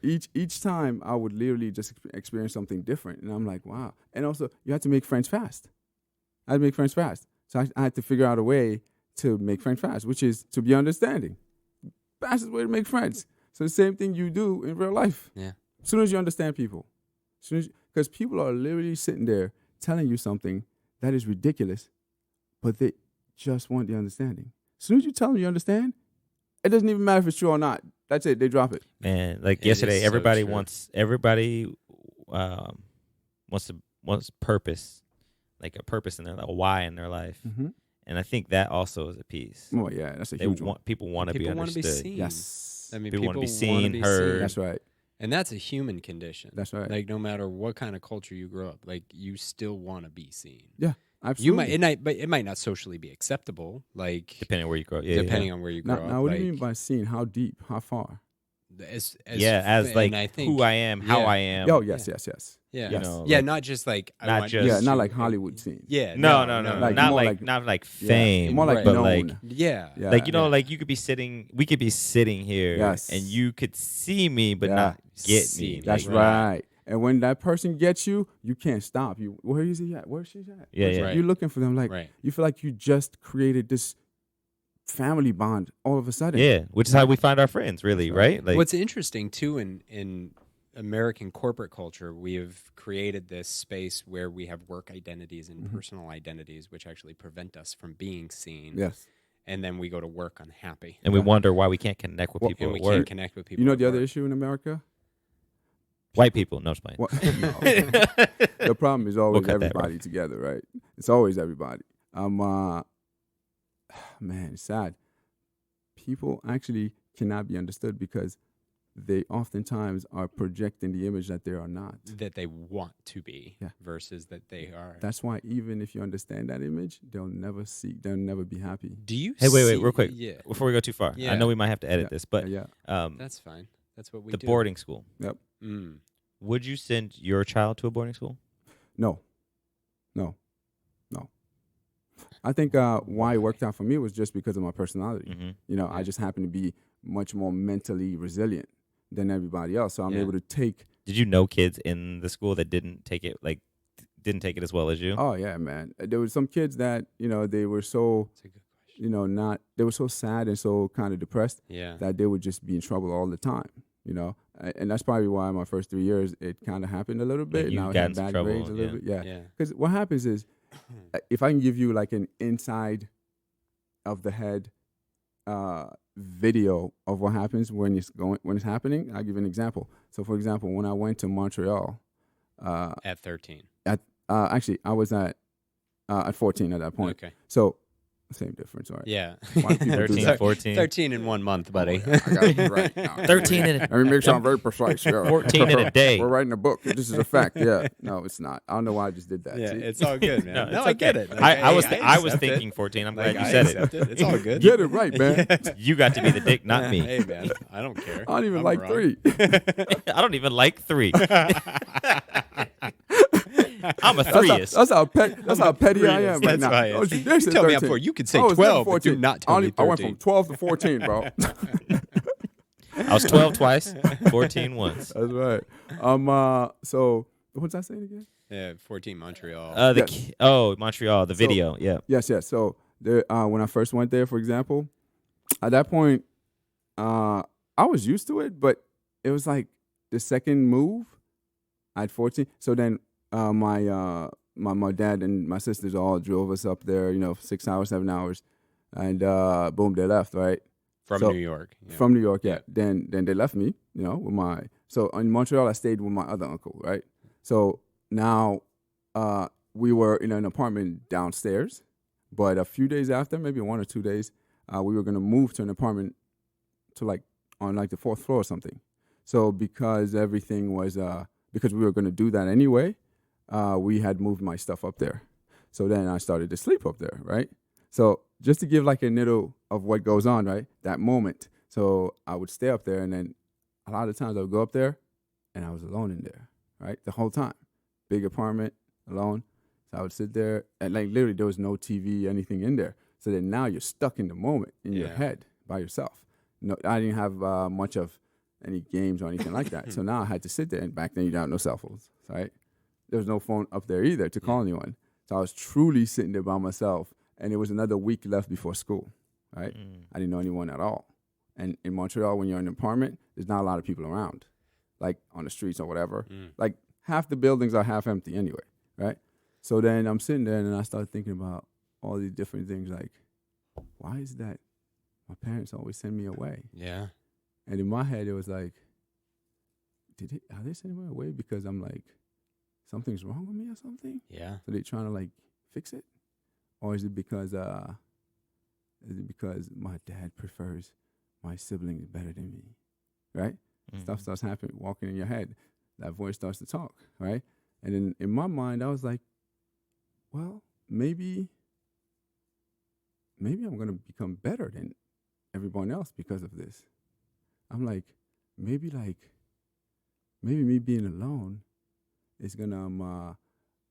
each time I would literally just experience something different, and I'm like, wow. And also, you have to make friends fast. I had to make friends fast, so I had to figure out a way to make friends fast, which is to be understanding. Fastest way to make friends. So the same thing you do in real life.
Yeah.
As soon as you understand people, because people are literally sitting there telling you something that is ridiculous, but they just want the understanding. As soon as you tell them you understand, it doesn't even matter if it's true or not. That's it. They drop it.
Man, like
It
yesterday,
is so
everybody
true.
wants purpose, like a purpose in their life, a why in their life.
Mm-hmm.
And I think that also is a piece.
Oh yeah, that's a huge one.
People want to be
People want to be
understood.
seen.
Yes,
I mean,
People
people
wanna be
wanna
seen,
be
heard.
that's right.
And that's a human condition.
That's right.
Like no matter what kind of culture you grow up, like you still want to be seen.
Yeah, absolutely.
But it might not socially be acceptable. Like
Depending on where you grow. Yeah,
depending on where you grow up.
Now, what do you
like,
mean by seeing? How deep? How far?
as
as like
and I think,
who I am, how
yeah.
I am.
Oh yes.
Yeah,
you know,
yeah,
like-
not just like I
not
want
just-
you
Yeah, not
to-
like Hollywood scene.
Yeah,
No,
Like,
not
more
like
like-
not like
Yeah,
fame,
more like
but
known.
like
Yeah,
Yeah.
like
Yeah.
like we could be sitting here,
Yes.
and you could see me, but
Yeah.
not get
See,
me.
That's
Like,
right. And when that person gets you, you can't stop. Where is he at? Where's she at?
Yeah, yeah.
Right.
You're looking for them. Like
right.
you feel like you just created this family bond all of a sudden.
Yeah, which is how we find our friends, really, right? Like,
What's interesting too in American corporate culture, we have created this space where we have work identities and personal identities, which actually prevent us from being seen.
Yes.
And then we go to work unhappy,
and we wonder why we can't connect with people
and we
at
can't
work.
connect with people.
You know
at
the other
work.
issue in America?
White people, no, it's fine.
What? No. The problem is always
cut that,
everybody together, right? It's always everybody. Man, it's sad. People actually cannot be understood because they oftentimes are projecting the image that they are not.
that they want to be
Yeah.
versus that they are.
That's why even if you understand that image, they'll never be happy.
Do you?
Hey, wait,
see-
real quick.
Yeah,
Before we go too far, I
Yeah.
know we might have to edit
Yeah.
this, but
Yeah.
that's fine. That's what we
the
do.
boarding school.
Mm.
Would you send your child to a boarding school?
No. I think why it worked out for me was just because of my personality.
Mm-hmm.
You know, I just happen to be much more mentally resilient than everybody else. So I'm
Yeah.
able to take.
Did you know kids in the school that didn't take it as well as you?
Oh yeah, man. There were some kids that they were so
That's a good question.
they were so sad and so kind of depressed
Yeah.
that they would just be in trouble all the time. And that's probably why my first 3 years it kind of happened a little bit.
you
Now I
got
had
in some
bad
trouble,
grades a little bit. Yeah.
Yeah.
Because what happens is, if I can give you like an inside of the head video of what happens when it's happening, I'll give you an example. So, for example, when I went to Montreal,
At 13.
actually I was at 14 at that point.
Okay.
So, same difference, all right?
Yeah.
Why do people do
13,
that?
14.
13 in 1 month, buddy.
I got it right now.
13 in
Let me make sure I'm very precise. Yeah.
14 in a day.
We're writing a book. This is a fact. Yeah. No, it's not. I don't know why I just did that.
Yeah,
See?
it's all good, man.
it's
No, I get
okay.
it. Like,
I was
I
was
accept it.
thinking 14. I'm
Like,
glad you
I
said
accept
it.
It's all good.
Get it right, man.
You got to be the dick, not me.
Hey, man. I don't care.
I don't even
I'm
like
wrong.
3.
I don't even like 3. I'm a 3ist.
That's how petty I am.
That's
now.
right.
Oh,
You
they said
tell me I'm
13.
4. You could say
I was
12, but
14.
do not tell me
I went
13.
from 12 to 14, bro.
I was 12 twice, 14 once.
That's right. So what's I saying again?
Yeah, 14 Montreal.
Yes.
Montreal, the video. Yeah.
Yes. So there, when I first went there, for example, at that point, I was used to it, but it was like the second move at 14. So then my my dad and my sisters all drove us up there, 6 hours, 7 hours, and boom, they left, right?
From
So-
New York. Yeah.
From New York, yeah.
Yeah.
Then they left me, with so in Montreal I stayed with my other uncle, right? So now we were in an apartment downstairs, but a few days after, maybe 1 or 2 days, we were gonna move to an apartment to on the 4th floor or something. So because everything was because we were gonna do that anyway, we had moved my stuff up there. So then I started to sleep up there, right? So just to give a little of what goes on, right? That moment. So I would stay up there, and then a lot of times I would go up there, and I was alone in there, right? The whole time. Big apartment, alone. So I would sit there, and literally there was no TV, anything in there. So then now you're stuck in the moment in your
Yeah.
head by yourself. No, I didn't have much of any games or anything like that. So now I had to sit there, and back then you didn't have no cell phones, right? There was no phone up there either to call anyone. So I was truly sitting there by myself, and it was another week left before school, right? I didn't know anyone at all. And in Montreal, when you're in an apartment, there's not a lot of people around, on the streets or whatever. Half the buildings are half empty anyway, right? So then I'm sitting there, and I started thinking about all these different things, why is that my parents always send me away?
Yeah.
And in my head, it was are they sending me away because I'm something's wrong with me or something?
Yeah.
So they trying to fix it? Or is it because my dad prefers my siblings better than me, right? Stuff starts happening, walking in your head. That voice starts to talk, right? And then in my mind, I was like, well, maybe I'm going to become better than everyone else because of this. I'm maybe me being alone is going to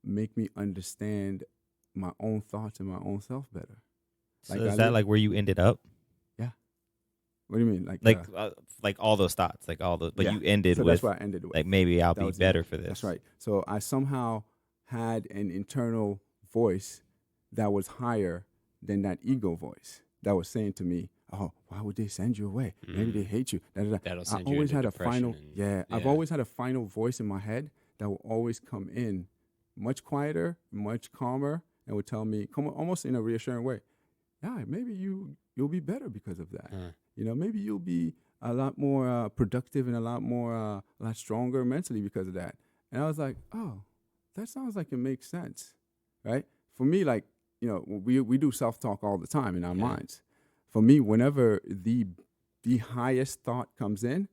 make me understand my own thoughts and my own self better.
So is that where you ended up?
Yeah. What do you mean?
All those thoughts, but
yeah.
you ended
So
with
that's where I ended with.
maybe I'll
That
be
was it.
better for this.
That's right. So I somehow had an internal voice that was higher than that ego voice that was saying to me, "Oh, why would they send you away? Maybe they hate you."
That'll send
I
you
always
into
had a final,
depression
I've always had a final voice in my head that will always come in much quieter, much calmer, and would tell me, almost in a reassuring way, "Yeah, maybe you'll be better because of that. Maybe you'll be a lot more productive and a lot stronger mentally because of that." And I was like, "Oh, that sounds like it makes sense," right? For me, we do self-talk all the time in our minds. For me, whenever the highest thought comes in,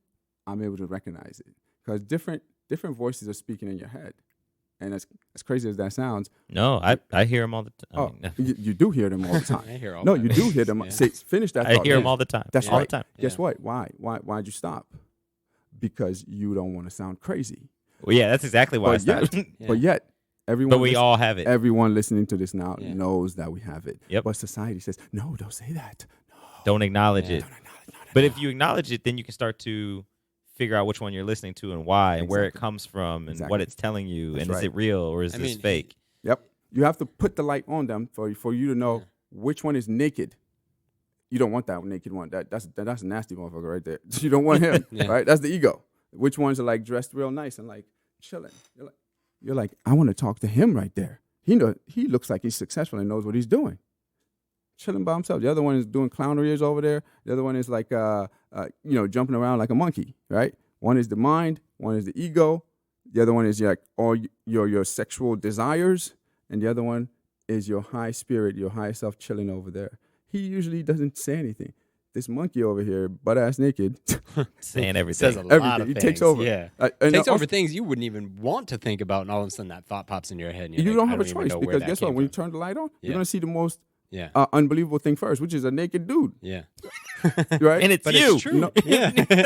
I'm able to recognize it because different voices are speaking in your head. And as crazy as that sounds,
No, I hear them all the time.
you do hear them all the time.
I hear all
No,
that.
you do hear them.
Yeah.
Say, finish that
I
thought.
hear them
Yeah.
all the time.
That's
all
right.
the time.
Guess what? Why'd you stop? Because you don't want to sound crazy.
Well, yeah, that's exactly why I stopped.
But yet, everyone.
But we all have it.
Everyone listening to this now knows that we have it.
Yep.
But society says, no, don't say that. No.
Don't acknowledge it.
Don't acknowledge it.
But if you acknowledge it, then you can start to figure out which one you're listening to and why and where it comes from and what it's telling you.
That's
and
right.
is it real or is this fake?
Yep. You have to put the light on them for you to know which one is naked. You don't want that naked one. That's a nasty motherfucker right there. You don't want him, right? That's the ego. Which ones are dressed real nice and chilling. You're like, I want to talk to him right there. He looks like he's successful and knows what he's doing. Chilling by himself. The other one is doing clown ears over there. The other one is jumping around like a monkey, right? One is the mind, one is the ego. The other one is all your sexual desires, and the other one is your high spirit, your high self chilling over there. He usually doesn't say anything. This monkey over here, butt ass naked,
saying everything.
Says a lot of
He
things.
takes over.
Yeah. Takes over things you wouldn't even want to think about, and all of a sudden that thought pops into your head. And
you don't have a choice because guess what? When you turn the light on, you're gonna see the most unbelievable thing first, which is a naked dude.
Yeah.
Right?
And it's
But
you.
it's true.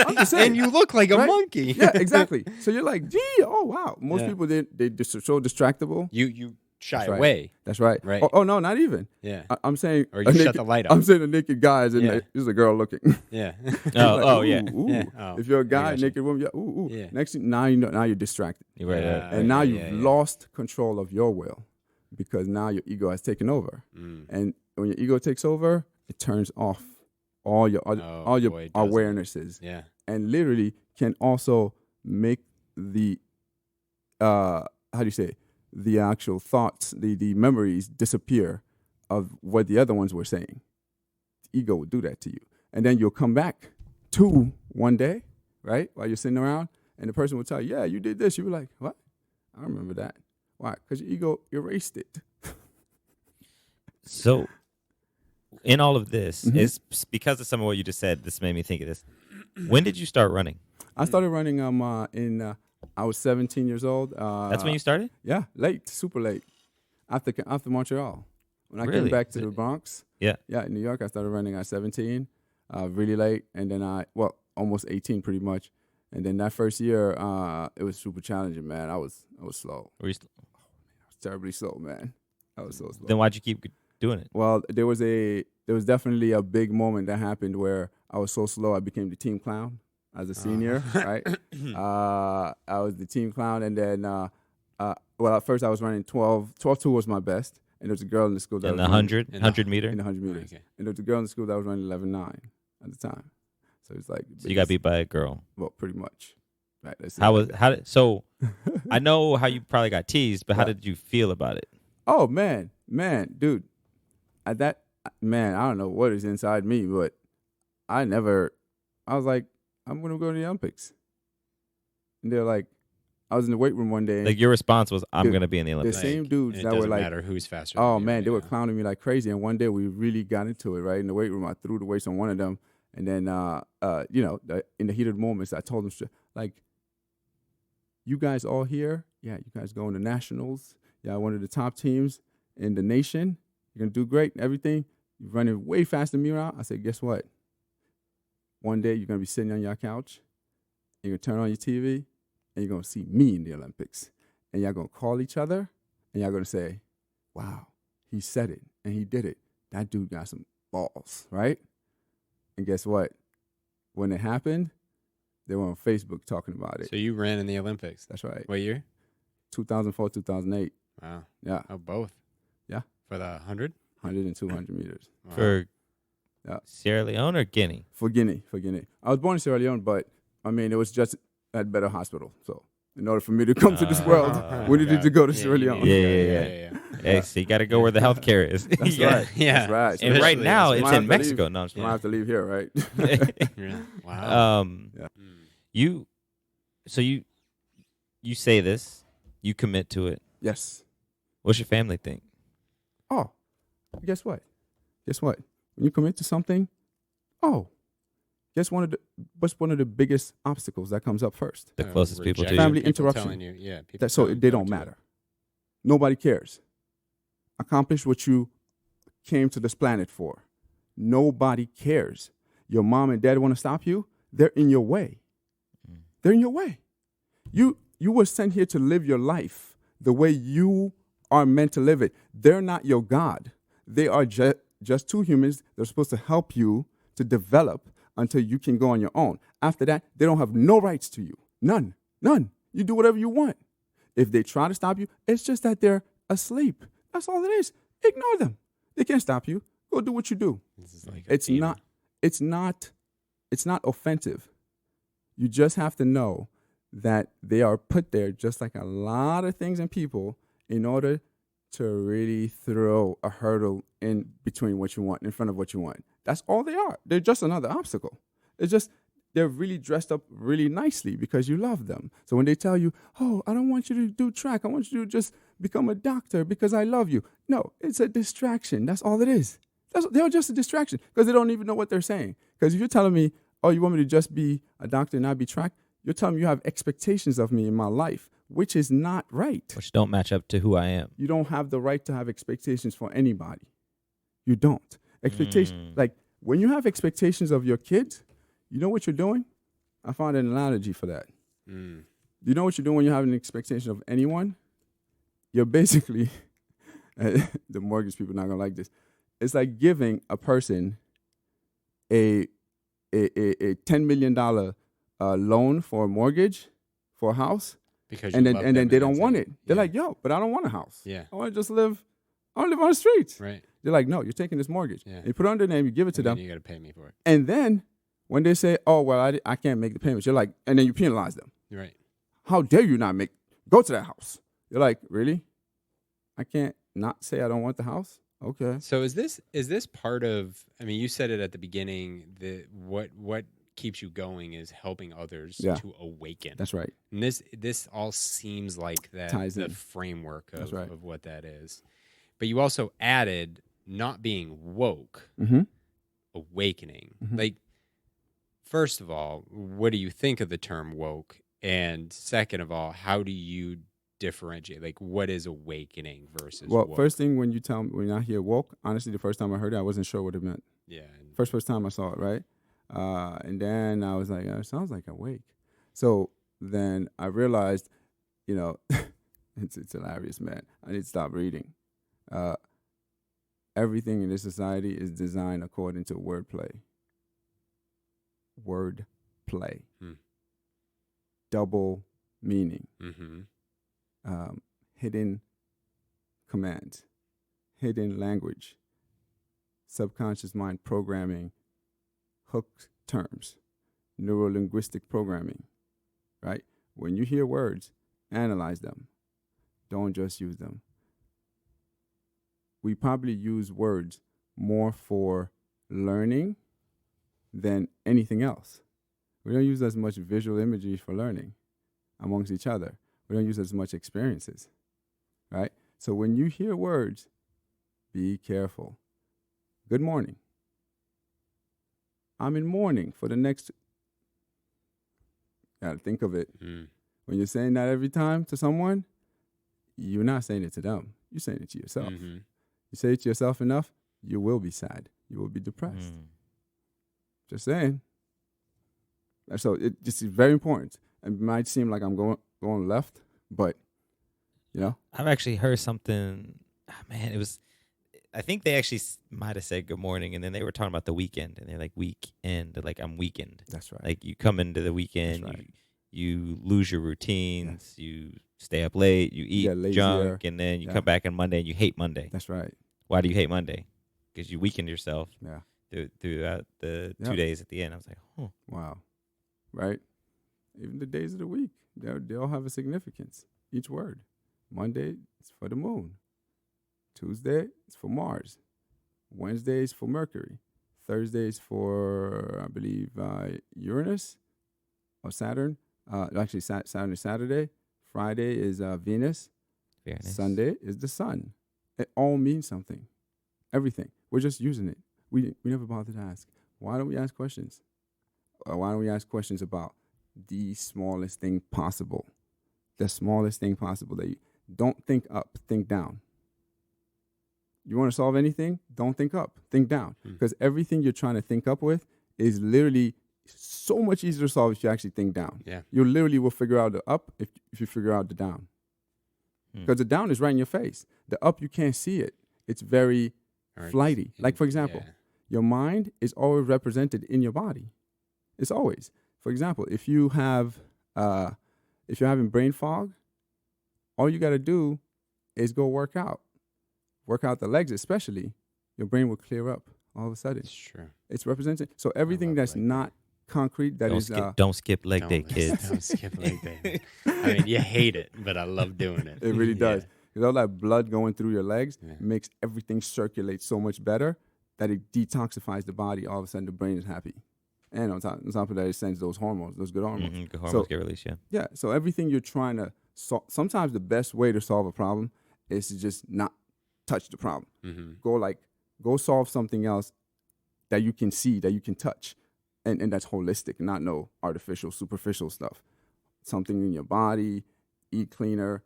I'm just saying.
And you look like a
Right?
monkey.
Yeah, exactly. So you're like, gee, oh wow. Most people they just so distractible.
You shy
That's right.
away.
That's right.
Right.
Oh no, not even.
Yeah.
I'm saying
Or you shut the light off.
I'm saying a naked guy is there's a girl looking.
Yeah.
Oh, yeah.
Ooh.
Yeah. Oh,
If you're a
I
guy,
gotcha.
naked woman, ooh.
Yeah.
Next thing, now you're distracted.
You're right.
And now
yeah,
you've
yeah.
lost control of your will because now your ego has taken over. And when your ego takes over, it turns off all your
boy, doesn't it?
awarenesses.
Yeah.
And literally can also make the how do you say it? the actual thoughts, the memories disappear of what the other ones were saying. The ego will do that to you. And then you'll come back to one day, right, while you're sitting around, and the person will tell you, yeah, you did this. You'll be like, what? I remember that. Why? Because your ego erased it.
So, in all of this, it's because of some of what you just said, this made me think of this. When did you start running?
I started running I was 17 years old.
That's when you started?
Yeah, late, super late. After Montreal. When I
Really?
came back to the Bronx,
Yeah.
in New York, I started running at 17, really late. And then almost 18 pretty much. And then that first year, it was super challenging, man. I was slow.
Were you
I was terribly slow, man. I was so slow.
then why'd you keep doing it?
Well, there was definitely a big moment that happened where I was so slow I became the team clown as a senior, right? I was the team clown, and then at first I was running 12.2 was my best, and there was a girl in the school that
In
was
the
running
100 meter?
in the 100 meters,
Okay.
and there was a girl in the school that was running 11.9 at the time. So it's like
So you got beat by a girl.
well, pretty much. Right.
So I know how you probably got teased, but how did you feel about it?
Oh man, dude, I don't know what is inside me, but I was like, I'm gonna go to the Olympics. And they're like, I was in the weight room one day.
Like your response was, "I'm
The-
going to be in the
the
Olympics."
same dudes
And it
that were
doesn't
like,
matter who's faster.
oh
than you
man,
right
they were
now.
clowning me like crazy. And one day we really got into it, right? In the weight room, I threw the weights on one of them. And then, in the heat of the moments, I told them, like, you guys all here? Yeah, you guys going to nationals. Yeah, one of the top teams in the nation. You're going to do great and everything. You're running way faster than me around. I said, guess what? One day you're going to be sitting on your couch. You're going to turn on your TV. And you're going to see me in the Olympics. And y'all going to call each other. And y'all going to say, wow, he said it. And he did it. That dude got some balls, right? And guess what? When it happened, they were on Facebook talking about it.
So you ran in the Olympics.
That's right.
What year?
2004, 2008.
Wow.
Yeah.
Oh, both.
Yeah.
For the 100?
100 and 200 meters.
Wow.
For
Yeah.
Sierra Leone or Guinea?
For Guinea. I was born in Sierra-Leone, but, I mean, it was just at better hospital. So in order for me to come to this world, we needed to go to Sierra Leone.
Yeah. Hey, so you got to go where the healthcare is.
That's
Yeah.
right.
Yeah.
That's right.
And right
Especially
now,
as
it's
might have
in
to
Mexico.
leave.
No, I'm just
I might have to leave here, right?
Yeah. Wow.
You say this, you commit to it.
Yes.
What's your family think?
Oh, guess what? When you commit to something, what's one of the biggest obstacles that comes up first?
The closest people to you.
Family
People
interruption.
telling you, yeah. People
That, so
telling
they
you
don't
to do
matter. Nobody cares. Accomplish what you came to this planet for. Nobody cares. Your mom and dad want to stop you. They're in your way. They're in your way. You were sent here to live your life the way you are meant to live it. They're not your God. They are just two humans. They're supposed to help you to develop until you can go on your own. After that, they don't have no rights to you. None. You do whatever you want. If they try to stop you, it's just that they're asleep. That's all it is. Ignore them. They can't stop you. Go do what you do.
This is like
It's not offensive. You just have to know that they are put there, just like a lot of things and people, in order to really throw a hurdle in between what you want, in front of what you want. That's all they are. They're just another obstacle. It's just they're really dressed up really nicely because you love them. So when they tell you, oh, I don't want you to do track. I want you to just become a doctor because I love you. No, it's a distraction. That's all it is. They're just a distraction because they don't even know what they're saying. Because if you're telling me, oh, you want me to just be a doctor and not be track, you're telling me you have expectations of me in my life, which is not right.
Which don't match up to who I am.
You don't have the right to have expectations for anybody. You don't. Like when you have expectations of your kids, you know what you're doing? I found an analogy for that. You know what you're doing when you have an expectation of anyone? You're basically, the mortgage people are not going to like this. It's like giving a person a $10 million loan for a mortgage for a house,
because
and
you
then
love them
they don't
say,
want it. They're
yeah.
like, yo, but I don't want a house.
Yeah.
I want to just live. I want to live on the streets.
Right.
They're like, no, you're taking this mortgage.
Yeah.
You put it on their name, you give it to
And
them,
then you got to pay me for it.
and then when they say, oh well, I can't make the payments, you're like, and then you penalize them.
You're right.
How dare you not go to that house? You're like, really? I can't not say I don't want the house. Okay.
So is this part of? I mean, you said it at the beginning. What keeps you going is helping others
Yeah.
to awaken.
That's right.
And this all seems like that
Ties
the
in.
framework
That's
of,
right.
of what that is. But you also added not being woke,
Mm-hmm.
awakening.
Mhm.
Like, first of all, what do you think of the term woke? And second of all, how do you differentiate? Like, what is awakening versus
Well,
woke?
first thing when I hear woke, honestly, the first time I heard it, I wasn't sure what it meant.
Yeah.
First time I saw it, right? And then I was like, it sounds like awake. So then I realized, it's hilarious, man. I need to stop reading. Everything in this society is designed according to wordplay. Wordplay. Double meaning.
Mm-hmm.
Hidden commands. Hidden language. Subconscious mind programming. Hooked terms. Neuro-linguistic programming. Right? When you hear words, analyze them. Don't just use them. We probably use words more for learning than anything else. We don't use as much visual imagery for learning amongst each other. We don't use as much experiences, right? So when you hear words, be careful. Good morning. I'm in mourning for the next. Gotta think of it. When you're saying that every time to someone, you're not saying it to them. You're saying it to yourself.
Mm-hmm.
You say it to yourself enough, you will be sad. You will be depressed. Just saying. So it just is very important. It might seem like I'm going left, but
I've actually heard something. Man, it was. I think they actually might have said good morning, and then they were talking about the weekend, and they're like weekend, like I'm weakened.
That's right.
Like you come into the weekend,
That's right.
you lose your routines, you stay up late, you eat
get lazier.
junk, and then you come back on Monday and you hate Monday.
That's right.
Why do you hate Monday? Because you weakened yourself throughout the 2 days at the end. I was like, oh.
Wow. Right? Even the days of the week, they all have a significance. Each word. Monday is for the moon. Tuesday is for Mars. Wednesday is for Mercury. Thursday is for, I believe, Uranus or Saturn. Actually, Saturn is Saturday. Friday is Venus.
Very nice.
Sunday is the sun. It all means something. Everything. We're just using it. We never bother to ask. Why don't we ask questions? Why don't we ask questions about the smallest thing possible? The smallest thing possible. That you don't think up, think down. You want to solve anything? Don't think up, think down. Because everything you're trying to think up with is literally so much easier to solve if you actually think down.
Yeah.
You literally will figure out the up if you figure out the down. Because the down is right in your face. The up, you can't see it. It's very flighty. Like, for example, your mind is always represented in your body. It's always. For example, if you're having brain fog, all you got to do is go work out. Work out the legs especially. Your brain will clear up all of a sudden.
It's true.
It's represented. So everything that's not concrete,
Don't skip leg day, kids.
Don't skip leg day. I mean, you hate it, but I love doing it.
It really does. Because all that blood going through your legs makes everything circulate so much better that it detoxifies the body. All of a sudden, the brain is happy. And on top of that, it sends those hormones, those good hormones.
Mm-hmm. Good hormones get released,
Yeah, so everything you're trying to solve, sometimes the best way to solve a problem is to just not touch the problem. Go solve something else that you can see, that you can touch. And that's holistic, not no artificial, superficial stuff. Something in your body, eat cleaner,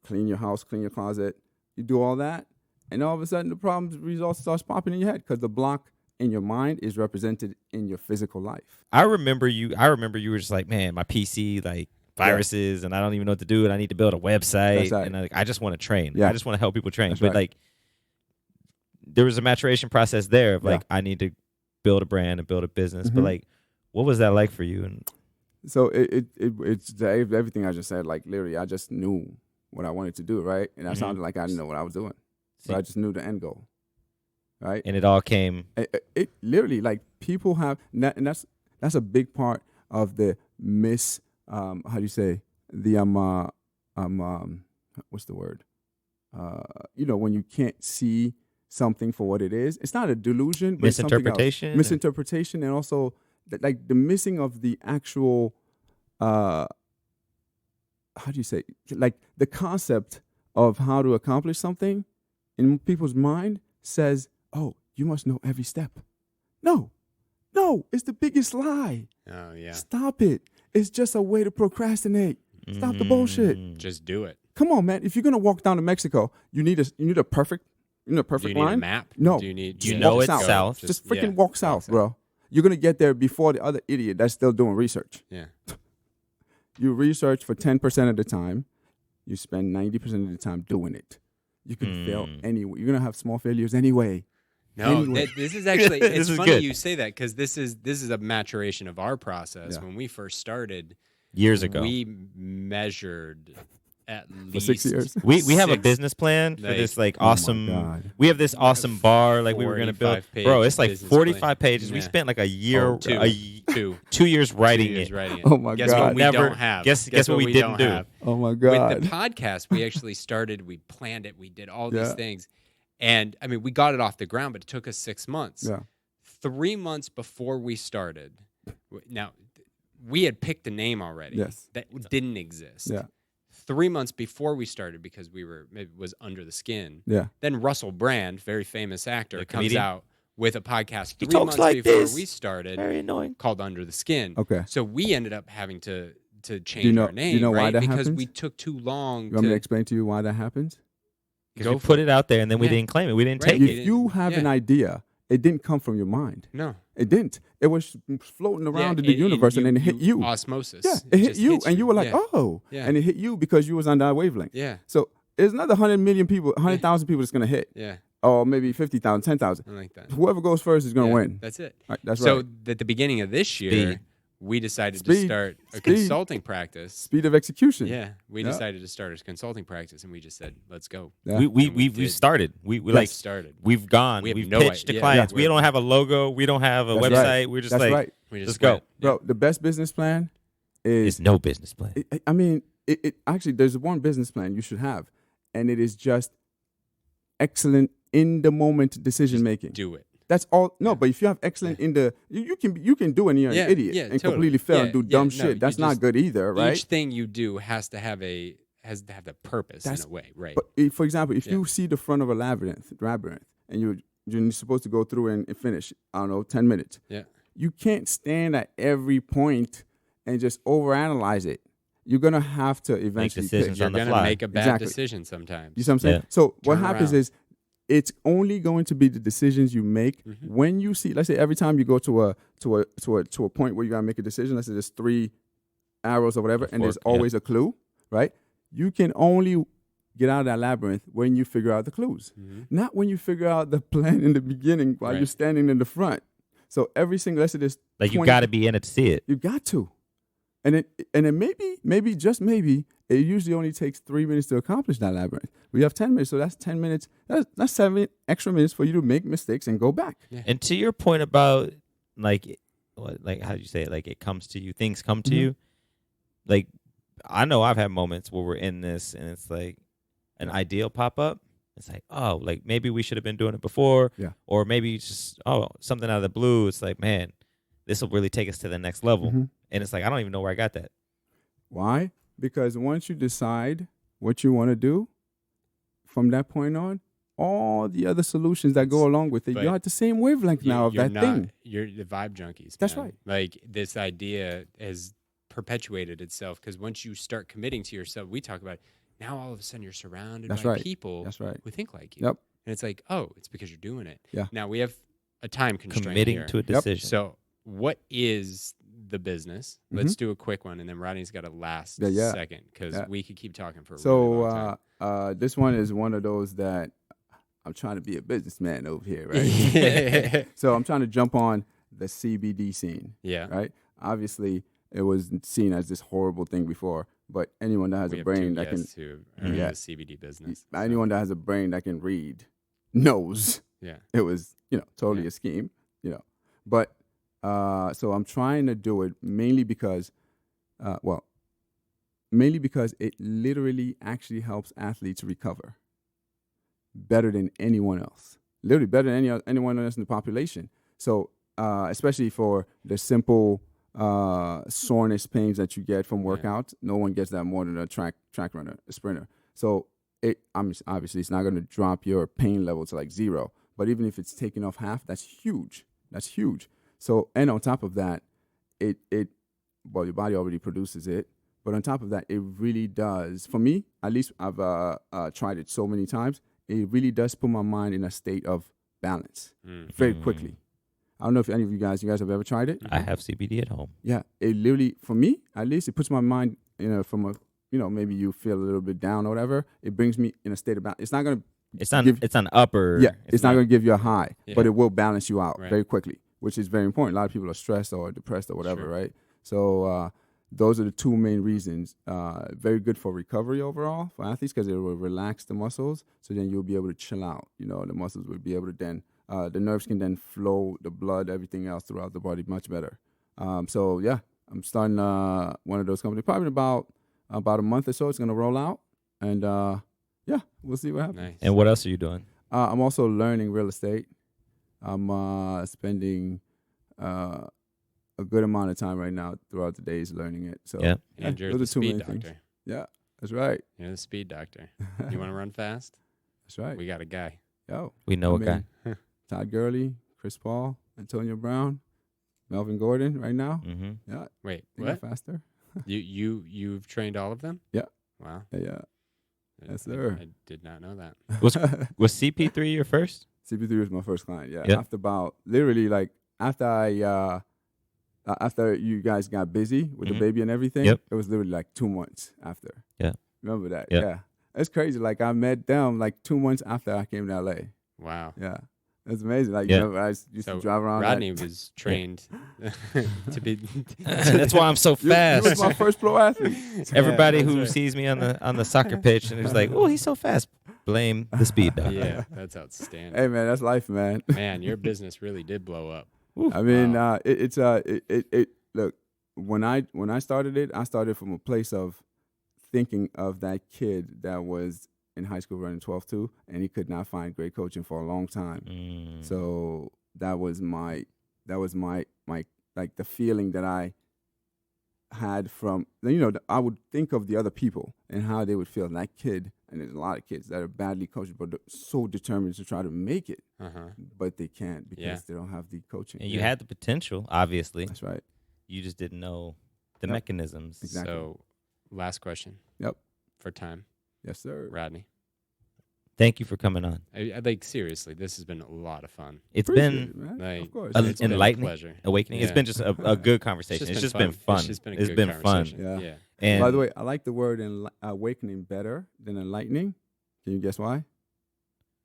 clean your house, clean your closet. You do all that, and all of a sudden the problem results starts popping in your head because the block in your mind is represented in your physical life.
I remember you were just like, man, my PC, like, viruses, and I don't even know what to do, and I need to build a website, and I just want to train. I just want to help people train. But like, there was a maturation process there of like, I need to build a brand and build a business. But like, what was that like for you? And
so it's everything I just said. Like literally, I just knew what I wanted to do, right? And that sounded like I didn't know what I was doing, but I just knew the end goal, right?
And it all came.
It literally, like, people have, and that's a big part of the how do you say, the what's the word? when you can't see something for what it is. It's not a delusion, but it's something else. Misinterpretation, and also like the missing of the actual, how do you say, like the concept of how to accomplish something in people's mind says, oh, you must know every step. No, it's the biggest lie.
Oh, yeah.
Stop it. It's just a way to procrastinate. Stop the bullshit.
Just do it.
Come on, man. If you're gonna walk down to Mexico, you need a perfect
Do you
line.
need a map?
No.
Do you need?
You know
walk
it's south.
Just freaking walk south, bro. You're gonna get there before the other idiot that's still doing research.
Yeah.
You research for 10% of the time. You spend 90% of the time doing it. You can fail anyway. You're gonna have small failures anyway.
No,
Anyway.
this is actually.
This
It's
is
funny
good.
you say that because this is a maturation of our process.
Yeah.
When we first started,
Years ago.
we measured at least
For 6 years.
We have a
six,
business plan for
like,
this like
oh my
awesome.
God.
We have this awesome bar like we were gonna build.
45-page
Bro, it's like
business
45
plan.
pages. We
Yeah.
spent like a year,
Two.
two
Two
years writing
years
it.
writing it.
Oh my
Guess
God.
what we
Never-
don't have.
guess what we didn't
don't
do.
have.
Oh my
With
God.
the podcast, we actually started. We planned it. We did all these
Yeah.
things, and I mean, we got it off the ground, but it took us 6 months.
Yeah.
3 months before we started, now we had picked a name already.
Yes.
That didn't exist.
Yeah.
3 months before we started, because it was Under the Skin.
Yeah.
Then Russell Brand, very famous actor,
The
comes
comedian?
out with a podcast
He
3
talks
months
like
before
this.
we started
Very annoying.
called Under the Skin.
Okay.
So we ended up having to change
you know-
our
do
name,
you know why
right?
that
Because
happens?
we took too long
You want me to
to
explain to you why that happens?
Because
go
we
for
put it out there and then we
Yeah.
didn't claim it. We didn't
Right.
take
You
it.
If you have an
Yeah.
idea, it didn't come from your mind.
No.
It didn't. It was floating around in the
and
universe, and then it hit you.
Osmosis.
Yeah, it hit
just
you,
hits
and you were like,
yeah.
"Oh,"
Yeah.
and it hit you because you was on that wavelength.
Yeah.
So there's another 100 million people, 100,000 people that's gonna hit,
Yeah.
or maybe 50,000, 10,000.
I like that.
Whoever goes first is gonna
Yeah,
win.
That's it.
Right, that's
so
right.
at the beginning of this year,
Speed.
we decided to
Speed.
start a
Speed.
consulting practice.
Speed of execution.
Yeah, we
Yeah.
decided to start a consulting practice, and we just said, "Let's go."
Yeah.
We
And we
we've
did.
started. We
We
like
started.
we've gone.
We have
We've
no
pitched to
idea.
clients.
Yeah.
We don't have a logo. We don't have a
That's
website.
right.
We're just
That's
like
right,
We
let's
just
go.
went.
bro. The best business plan is.
It's no business plan.
I mean, it actually there's one business plan you should have, and it is just excellent in the moment decision making.
Do it.
That's all. No, but if you have excellent in the, you can do it and you're
Yeah,
an idiot
yeah,
and
totally.
completely fail
Yeah,
and do
yeah,
dumb
no,
shit.
you
That's not
just-
good either, right?
Each thing you do has to have the purpose
That's-
in a way, right?
But for example, if you see the front of a labyrinth, and you're supposed to go through and finish, I don't know, 10 minutes.
Yeah.
You can't stand at every point and just overanalyze it. You're gonna have to eventually
decisions
pick.
You're
on the
gonna
fly.
make a bad
Exactly.
decision sometimes.
You see what I'm saying?
Yeah.
So what
Turn
happens
around.
is it's only going to be the decisions you make when you see, let's say every time you go to a point where you gotta make a decision, let's say there's 3 arrows or whatever, and there's
fork, yeah.
always a clue, right? You can only get out of that labyrinth when you figure out the clues. Not when you figure out the plan in the beginning while
Right.
you're standing in the front. So every single, let's say there's
Like you
20
got to be in it to see it.
You got to. And it maybe, just maybe, it usually only takes 3 minutes to accomplish that labyrinth. We have 10 minutes, so that's 10 minutes. That's 7 extra minutes for you to make mistakes and go back.
Yeah.
And to your point about like how do you say it? Like it comes to you, things come to you. Like I know I've had moments where we're in this and it's like an ideal pop up. It's like, oh, like maybe we should have been doing it before.
Yeah.
Or maybe it's just something out of the blue. It's like, man, this will really take us to the next level. And it's like I don't even know where I got that.
Why? Because once you decide what you want to do, from that point on, all the other solutions that go along with it,
But
you're at the same wavelength now of that thing.
You're the vibe junkies.
That's
man.
right.
Like this idea has perpetuated itself because once you start committing to yourself, we talk about it, now all of a sudden you're surrounded
That's
by
right.
people
That's right.
who think like you.
Yep.
And it's like, oh, it's because you're doing it.
Yeah.
Now we have a time constraint
Committing
here.
to a decision.
So what is the business? Let's do a quick one, and then Rodney's got a last
Yeah.
second because
Yeah.
we could keep talking for a
So
really long time.
this one is one of those that I'm trying to be a businessman over here, right? So I'm trying to jump on the CBD scene,
Yeah.
right? Obviously, it was seen as this horrible thing before, but anyone that has
We
a
have
brain
two
that can,
guests who are in
Yeah.
the CBD business. so,
anyone that has a brain that can read knows
yeah.
it was, totally
Yeah.
a scheme, But so I'm trying to do it mainly because it literally actually helps athletes recover. better than anyone else. Literally better than anyone else in the population. So especially for the simple soreness pains that you get from workouts, no one gets that more than a track runner, a sprinter. So obviously it's not going to drop your pain level to like 0. But even if it's taking off half, that's huge. That's huge. So, and on top of that, well, your body already produces it. But on top of that, it really does. For me, at least I've tried it so many times. It really does put my mind in a state of balance very quickly. I don't know if any of you guys have ever tried it.
I have CBD at home.
Yeah, it literally, for me, at least, it puts my mind from a, maybe you feel a little bit down or whatever. It brings me in a state of balance. It's not going to.
It's on upper.
Yeah, it's not going to give you a high,
Yeah.
but it will balance you out
Right.
very quickly, which is very important. A lot of people are stressed or depressed or whatever, right? So those are the two main reasons. Very good for recovery overall for athletes because it will relax the muscles. So then you'll be able to chill out. The muscles will be able to then, the nerves can then flow the blood, everything else throughout the body much better. So yeah, I'm starting one of those companies. Probably in about a month or so, it's going to roll out. And yeah, we'll see what happens.
Nice.
And what else are you doing?
I'm also learning real estate. I'm spending a good amount of time right now throughout the days learning it. So
Yeah.
And you're
those
the
are two
speed
main things.
doctor.
Yeah, that's right.
You're the speed doctor. You want to run fast?
That's right.
We got a guy.
Yo,
We know a
I
guy.
mean, Todd Gurley, Chris Paul, Antonio Brown, Melvin Gordon right now.
Mm-hmm.
Yeah,
Wait,
they got
what?
faster.
You've trained all of them?
Yeah.
Wow.
Yeah. Yes, sir.
I did not know that.
Was CP3 your first?
CP3 was my first client. Yeah.
Yep.
After about literally like after you guys got busy with the baby and everything,
Yep.
it was literally like 2 months after.
Yeah.
Remember that?
Yep.
Yeah. It's crazy. Like I met them like 2 months after I came to LA.
Wow.
Yeah. It's amazing. Like,
Yeah.
I used
So
to drive around.
Rodney was trained to be.
That's why I'm so
You
fast.
was my first pro athlete.
Everybody
that's
who
right.
sees me on the soccer pitch and is like, "Oh, he's so fast." Blame the speed doctor.
Yeah, that's outstanding.
Hey, man, that's life, man.
Man, your business really did blow up.
I mean,
Wow.
look, when I started from a place of thinking of that kid that was in high school running 12-2, and he could not find great coaching for a long time.
Mm.
So that was my like the feeling that I had from, I would think of the other people and how they would feel. And that kid, and there's a lot of kids that are badly coached, but they're so determined to try to make it, but they can't because
Yeah.
they don't have the coaching.
And you had the potential, obviously.
That's right.
You just didn't know the
Yep.
mechanisms.
Exactly.
So, last question.
Yep.
For time,
Yes, sir.
Rodney.
Thank you for coming on.
I like seriously. This has been a lot of fun.
It's
Appreciate
been
it, man.
like,
Of course.
a-
It's been a
enlightening,
pleasure.
awakening. It's
Yeah.
been just a good conversation. It's just been fun.
It's just been a
It's
good
been fun.
conversation.
Yeah.
Yeah.
And
By the way, I like the word awakening better than enlightening. Can you guess why?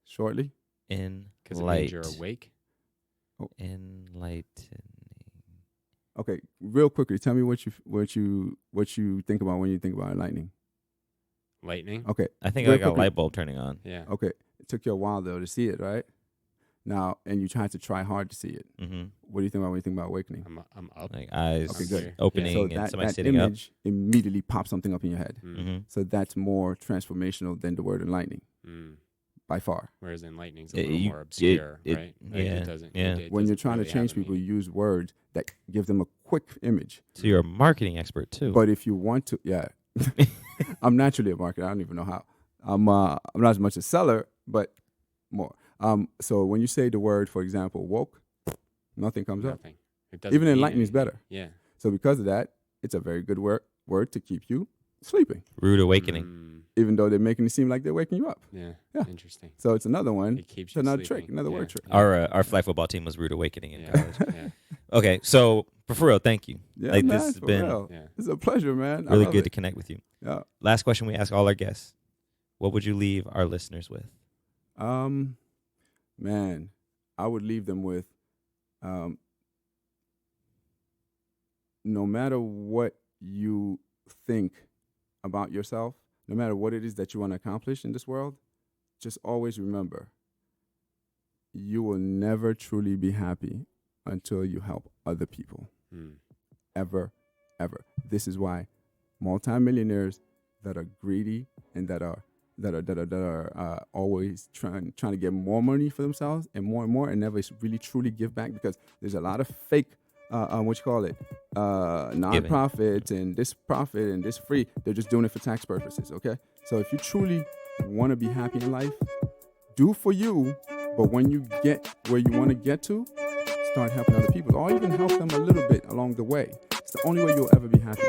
Shortly.
Because it means you're awake.
Enlightening.
Okay, real quickly, tell me what you think about when you think about enlightening.
Lightning.
Okay,
I think
Real
like a
quickly.
light bulb turning on.
Yeah.
okay. It took you a while though to see it, right? Now, and you tried to try hard to see it.
Mm-hmm.
What do you think about when you think about awakening?
I'm up.
Like eyes
Okay, good.
opening
So
and somebody
that
sitting up.
image immediately pops something up in your head.
Mm-hmm.
So that's more transformational than the word enlightening
Mm.
by far.
Whereas enlightening's a
It-
little
you-
more obscure,
it-
right? Like,
yeah,
It doesn't.
yeah.
It
When you're
doesn't
trying
really
to
have
change
a
people,
meaning.
you use words that give them a quick image.
So you're a marketing expert too.
But if you want to, yeah, I'm naturally a marketer. I don't even know how. I'm not as much a seller, but more. So when you say the word, for example, woke, nothing comes up.
Nothing. It doesn't
Even
mean
enlightening is
anything.
better.
Yeah.
So because of that, it's a very good word to keep you sleeping,
Rude awakening.
Mm.
even though they're making it seem like they're waking you up.
Yeah.
Yeah.
Interesting.
So it's another one.
It keeps
It's
you
another
sleeping.
trick, another
Yeah.
word trick.
Our flag football team was rude awakening in
Yeah.
college.
Yeah.
Okay, so for real, thank you.
Yeah,
like
man,
this has
for
been
real.
Yeah.
It's a pleasure, man. I
really
love
good
it.
to connect with you.
Yeah.
Last question we ask all our guests: what would you leave our listeners with?
Man, I would leave them with, no matter what you think about yourself, no matter what it is that you want to accomplish in this world, just always remember, you will never truly be happy until you help other people.
Mm.
Ever, ever. This is why multimillionaires that are greedy and that are that are always trying to get more money for themselves and more and never really truly give back, because there's a lot of fake nonprofits and this profit and this free. They're just doing it for tax purposes. Okay, so if you truly want to be happy in life, do for you, but when you get where you want to get to, start helping other people, or even help them a little bit along the way. It's the only way you'll ever be happy.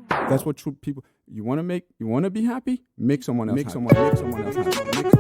That's what true people. You want to be happy. Make someone else. Make someone else happy. Make someone else.